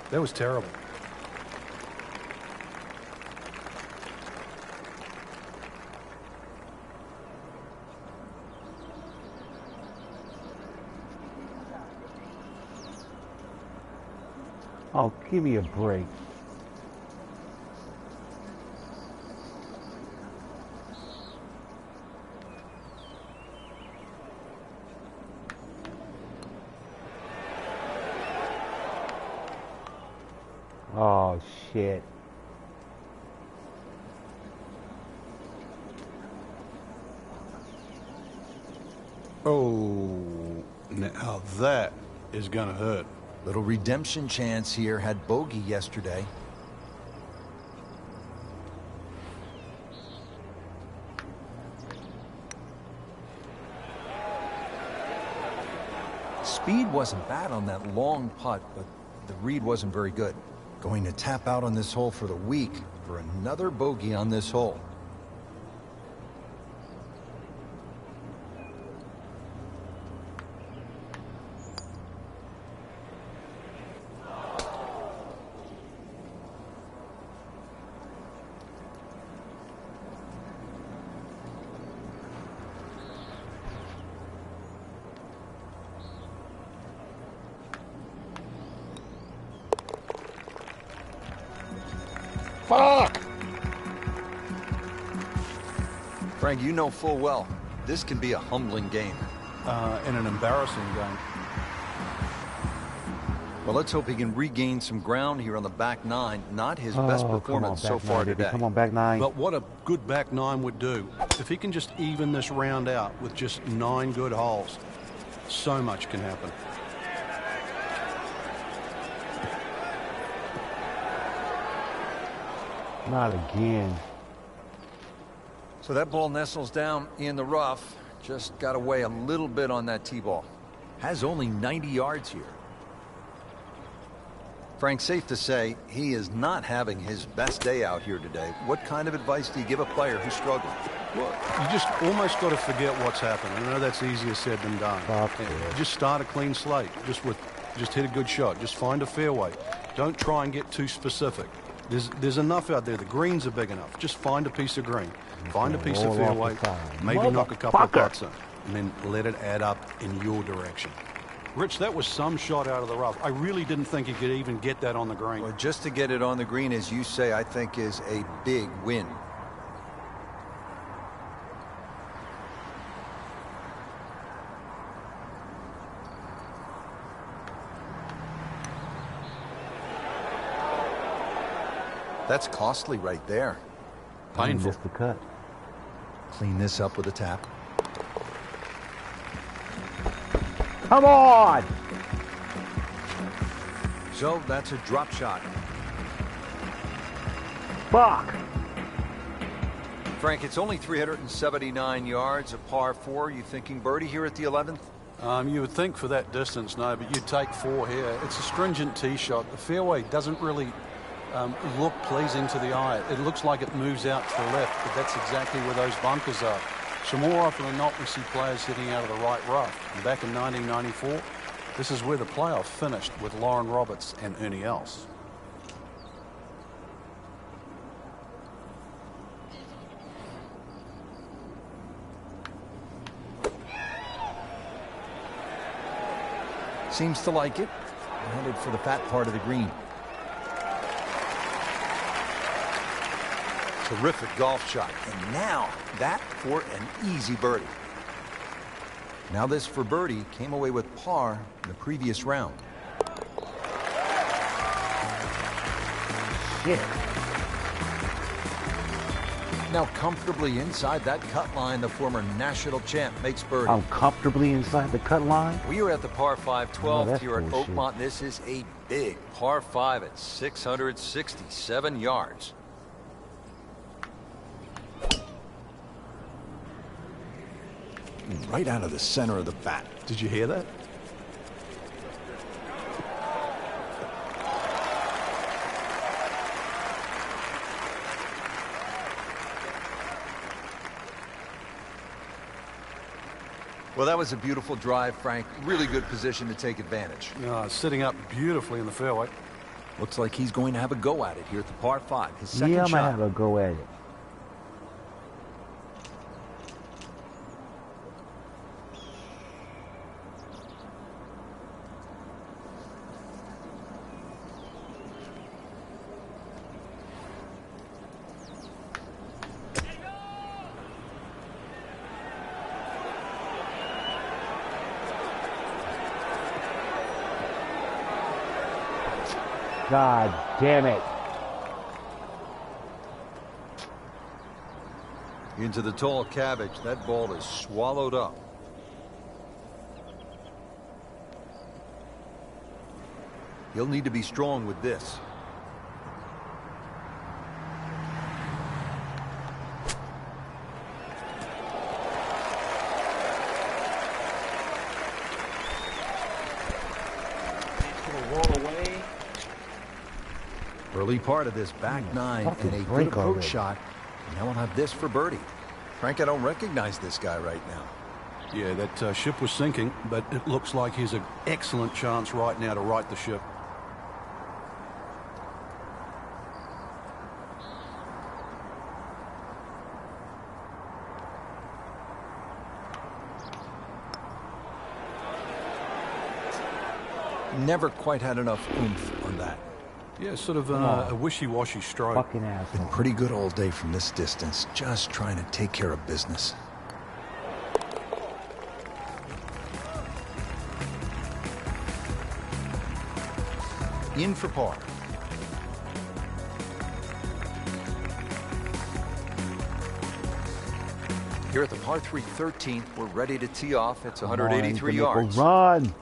That was terrible.
Oh, give me a break. Oh, shit.
Oh, now that is going to hurt.
Little redemption chance here. Had bogey yesterday. Speed wasn't bad on that long putt, but the read wasn't very good. Going to tap out on this hole for the week for another bogey on this hole.
Fuck!
Frank, you know full well, this can be a humbling game.
And an embarrassing game.
Well, let's hope he can regain some ground here on the back nine. Not his best performance so far today.
Come on, back nine.
But what a good back nine would do. If he can just even this round out with just 9 good holes, so much can happen.
Not again.
So that ball nestles down in the rough. Just got away a little bit on that tee ball. Has only 90 yards here. Frank, safe to say he is not having his best day out here today. What kind of advice do you give a player who's struggling?
Well, you just almost got to forget what's happened. I know that's easier said than done. Just start a clean slate. Just hit a good shot. Just find a fairway. Don't try and get too specific. There's enough out there. The greens are big enough. Just find a piece of green. Find a piece of fairway. Maybe knock a couple of putts in. And then let it add up in your direction. Rich, that was some shot out of the rough. I really didn't think he could even get that on the green.
Well, just to get it on the green, as you say, I think is a big win. That's costly right there.
Painful.
Missed the cut.
Clean this up with a tap.
Come on!
So that's a drop shot.
Fuck!
Frank, it's only 379 yards, a par 4. You thinking birdie here at the 11th?
You would think for that distance, no, but you'd take 4 here. It's a stringent tee shot. The fairway doesn't really look pleasing to the eye. It looks like it moves out to the left, but that's exactly where those bunkers are. So more often than not, we see players hitting out of the right rough. And back in 1994, this is where the playoff finished with Lauren Roberts and Ernie Els.
Seems to like it. Headed for the fat part of the green. Terrific golf shot. And now that for an easy birdie. Now this for birdie came away with par in the previous round.
Shit.
Now comfortably inside that cut line, the former national champ makes birdie.
I'm comfortably inside the cut line.
We are at the par 5 12th here at
bullshit.
Oakmont. This is a big par 5 at 667 yards. Right out of the center of the bat.
Did you hear that?
Well, that was a beautiful drive, Frank. Really good position to take advantage.
Sitting up beautifully in the fairway.
Looks like he's going to have a go at it here at the par 5. His second
Yeah, I'm
shot.
gonna have a go at it. God damn it.
Into the tall cabbage. That ball is swallowed up. He'll need to be strong with this. Early part of this back nine and a good approach shot. Now we'll have this for birdie. Frank, I don't recognize this guy right now.
Yeah, that ship was sinking, but it looks like here's an excellent chance right now to right the ship.
Never quite had enough oomph on that.
Yeah, sort of a wishy-washy stroke.
Fucking ass.
Been pretty good all day from this distance, just trying to take care of business. In for par. Here at the par 3 13th, we're ready to tee off. It's 183 yards.
Run.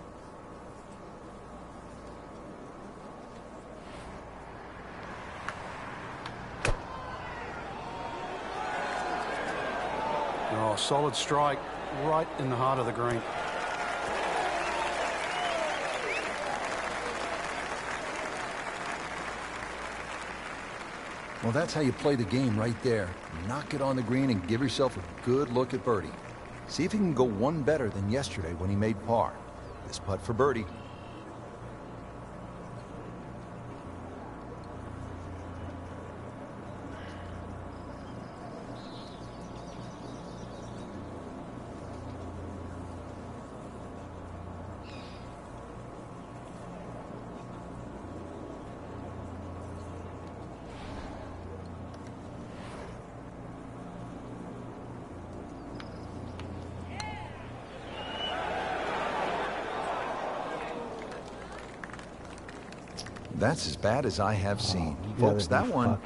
Oh, solid strike right in the heart of the green.
Well, that's how you play the game right there. Knock it on the green and give yourself a good look at birdie. See if he can go one better than yesterday when he made par. This putt for birdie. That's as bad as I have seen. Folks, that one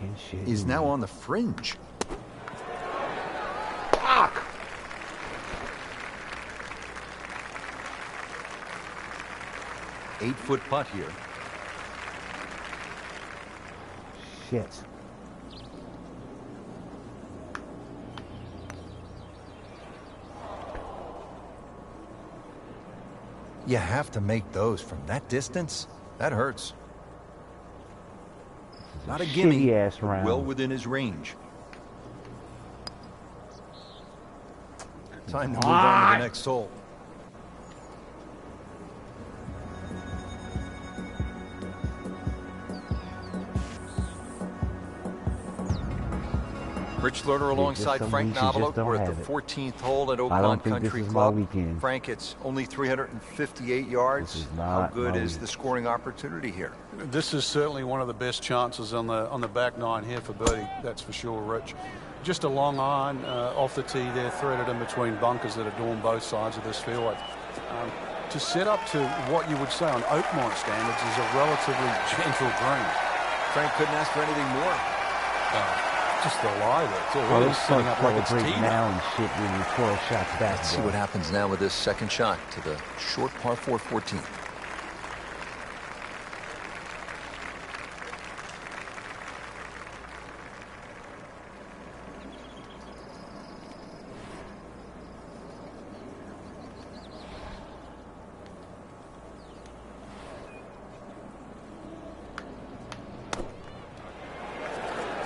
is now on the fringe.
Fuck!
8-foot putt here.
Shit.
You have to make those from that distance. That hurts. Not a gimme,
ass round.
well within his range. Time to move on to the next hole. Rich Lerner alongside Frank Nobilo. We're at the 14th hole at Oakmont Country Club. Frank, it's only 358 yards. How good is the scoring opportunity here?
This is certainly one of the best chances on the back nine here for birdie. That's for sure, Rich. Just a long iron off the tee there, threaded in between bunkers that adorn both sides of this fairway. To set up to what you would say on Oakmont standards is a relatively gentle green.
Frank couldn't ask for anything more.
Just the lie there. It's already setting up like it's tee
now and shit when you 12 shots back.
Let's see what happens now with this second shot to the short par 4 14th.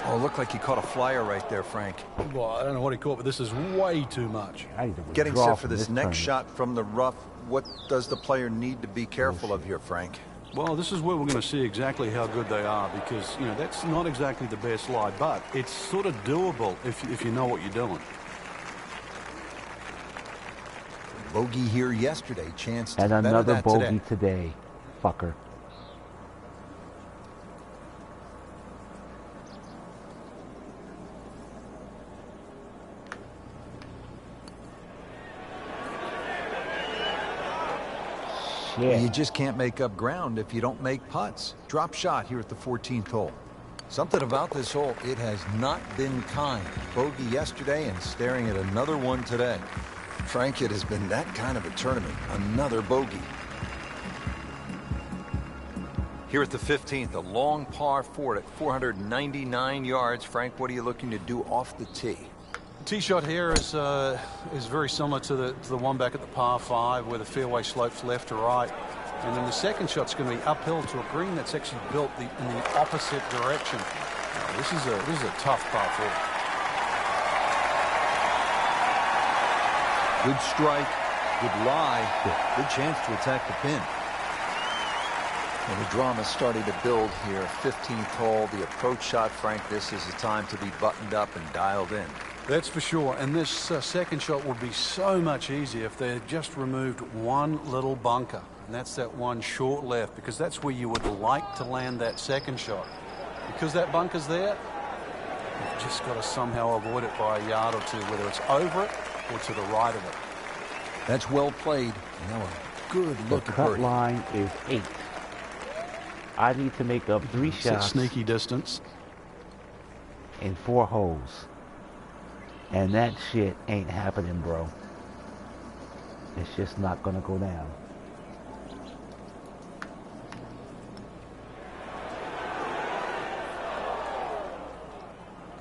Oh, looked like he caught a flyer right there, Frank.
Well, I don't know what he caught, but this is way too much.
Getting set for this next shot from the rough, what does the player need to be careful of here, Frank?
Well, this is where we're going to see exactly how good they are because, you know, that's not exactly the best lie, but it's sort of doable if you know what you're doing.
Bogey here yesterday, chance to
and
better
another
that
bogey today, fucker.
Well, you just can't make up ground if you don't make putts. Drop shot here at the 14th hole. Something about this hole, it has not been kind. Bogey yesterday and staring at another one today. Frank, it has been that kind of a tournament. Another bogey. Here at the 15th, a long par 4 at 499 yards. Frank, what are you looking to do off the tee?
Tee shot here is very similar to the one back at the par 5 where the fairway slopes left to right. And then the second shot's going to be uphill to a green that's actually built in the opposite direction. This is a tough par 4.
Good strike, good lie, good chance to attack the pin. Well, the drama's starting to build here. 15th hole, the approach shot, Frank. This is a time to be buttoned up and dialed in.
That's for sure. And this second shot would be so much easier if they had just removed one little bunker. And that's that one short left, because that's where you would like to land that second shot. Because that bunker's there, you've just got to somehow avoid it by a yard or two, whether it's over it or to the right of it.
That's well played. Now a good look at
cut
birdie.
line is 8. I need to make up 3
It's
shots
a sneaky distance.
in 4 holes. And that shit ain't happening, bro. It's just not gonna go down.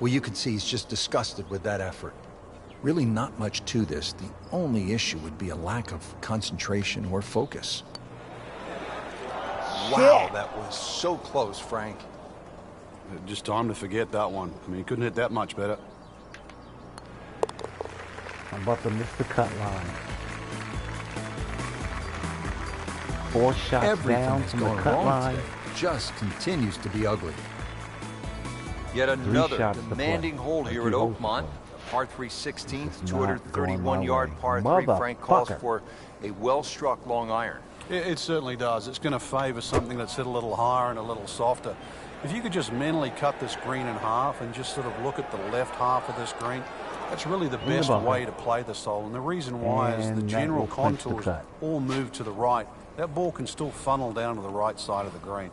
Well, you can see he's just disgusted with that effort. Really not much to this. The only issue would be a lack of concentration or focus. Wow, that was so close, Frank.
Just time to forget that one. I mean, he couldn't hit that much better.
I'm about to miss the cut line. 4 shots
Everything
down
that's
from the
going
cut
wrong
line.
today just continues to be ugly. Yet
3
another
shots to
demanding
play.
hole
Like
here
2
at
holes to
Oakmont.
play.
Par 3 16th,
This is not going my
231-yard
way.
par 3. Frank calls
Motherfucker.
for a well-struck long iron.
It certainly does. It's going to favor something that's hit a little higher and a little softer. If you could just mentally cut this green in half and just sort of look at the left half of this green, that's really the best way to play this hole. And the reason why is the
And that
general
will punch the
contours
cut.
all move to the right. That ball can still funnel down to the right side of the green.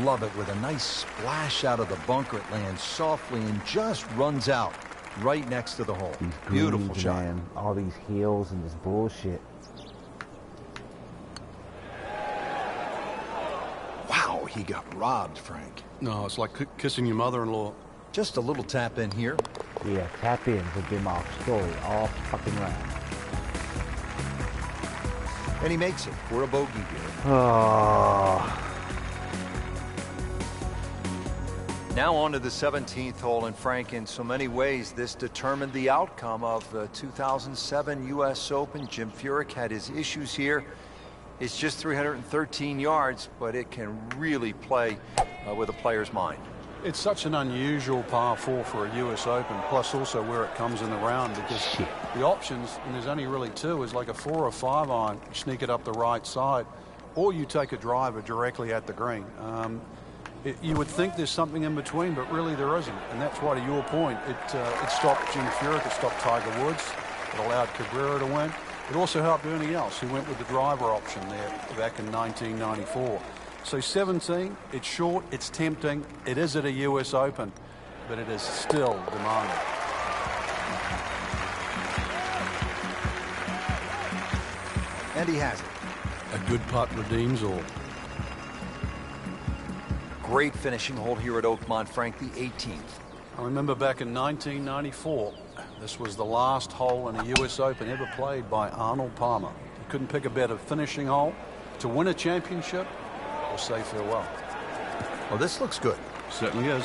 Love it with a nice splash out of the bunker. It lands softly and just runs out right next to the hole.
These
Beautiful
greens,
shot.
man. All these heels and this bullshit.
Wow, he got robbed, Frank.
No, it's like kissing your mother-in-law.
Just a little tap in here.
Yeah, tap in for Jim off story all fucking round.
And he makes it for a bogey here.
Oh.
Now on to the 17th hole, and Frank, in so many ways, this determined the outcome of the 2007 U.S. Open. Jim Furyk had his issues here. It's just 313 yards, but it can really play with a player's mind.
It's such an unusual par 4 for a U.S. Open, plus also where it comes in the round, because the options, and there's only really 2, is like a 4 or 5 iron, sneak it up the right side, or you take a driver directly at the green. You would think there's something in between, but really there isn't. And that's why, to your point, it stopped Jim Furyk, it stopped Tiger Woods, it allowed Cabrera to win. It also helped Ernie Els, who went with the driver option there back in 1994. So 17, it's short, it's tempting, it is at a U.S. Open, but it is still demanding.
And he has it.
A good putt redeems all.
Great finishing hole here at Oakmont, Frank, the 18th.
I remember back in 1994, this was the last hole in a U.S. Open ever played by Arnold Palmer. You couldn't pick a better finishing hole to win a championship or say farewell.
Well, this looks good.
Certainly is.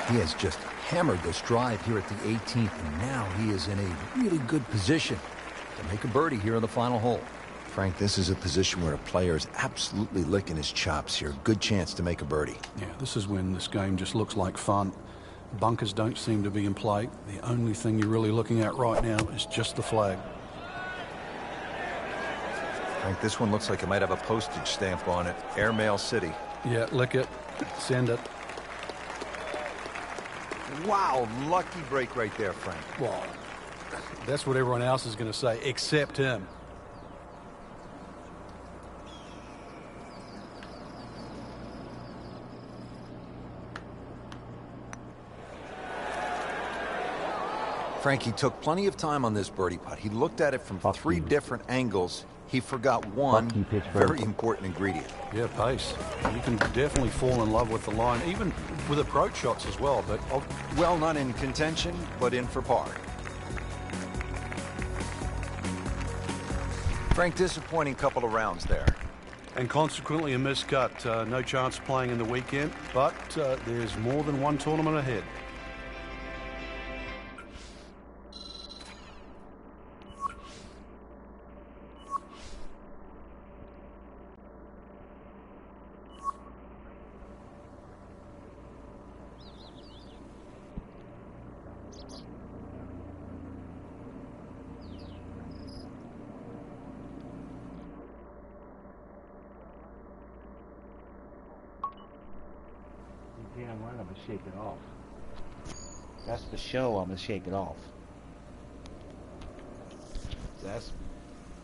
He has just hammered this drive here at the 18th, and now he is in a really good position to make a birdie here in the final hole. Frank, this is a position where a player is absolutely licking his chops here. Good chance to make a birdie.
Yeah, this is when this game just looks like fun. Bunkers don't seem to be in play. The only thing you're really looking at right now is just the flag.
Frank, this one looks like it might have a postage stamp on it. Airmail City.
Yeah, lick it, send it.
Wow, lucky break right there, Frank.
Well, that's what everyone else is going to say, except him.
Frank, he took plenty of time on this birdie putt. He looked at it from 3 different angles. He forgot one
Pittsburgh.
very important ingredient.
Yeah, pace. You can definitely fall in love with the line, even with approach shots as well. But
well, not in contention, but in for par. Frank, disappointing couple of rounds there.
And consequently a miscut. No chance of playing in the weekend, but there's more than one tournament ahead.
Damn right, I'm gonna shake it off. That's the show. I'm gonna shake it off.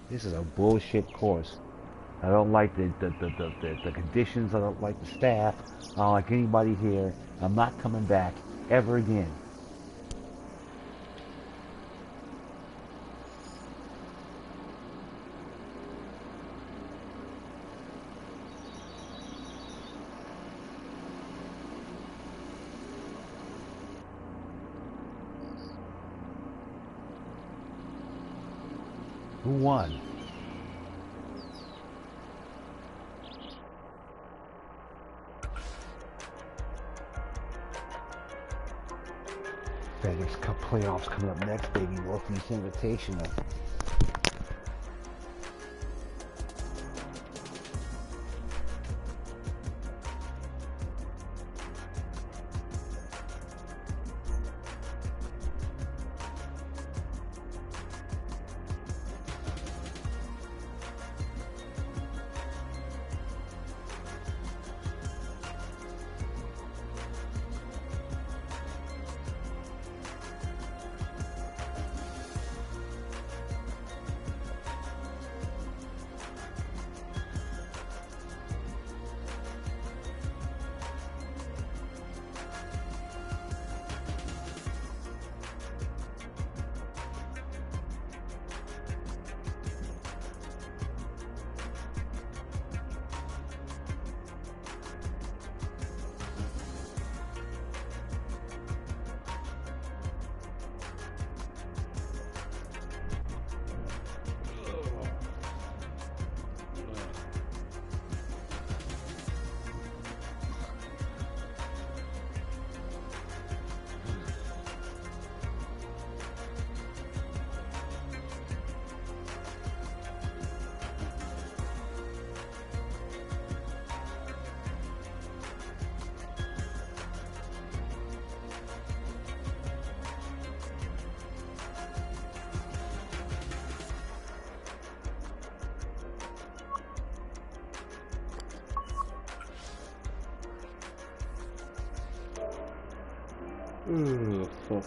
This is a bullshit course. I don't like the conditions. I don't like the staff. I don't like anybody here. I'm not coming back ever again. Who won? FedEx Cup playoffs coming up next, baby. Northeast Invitational. Fuck.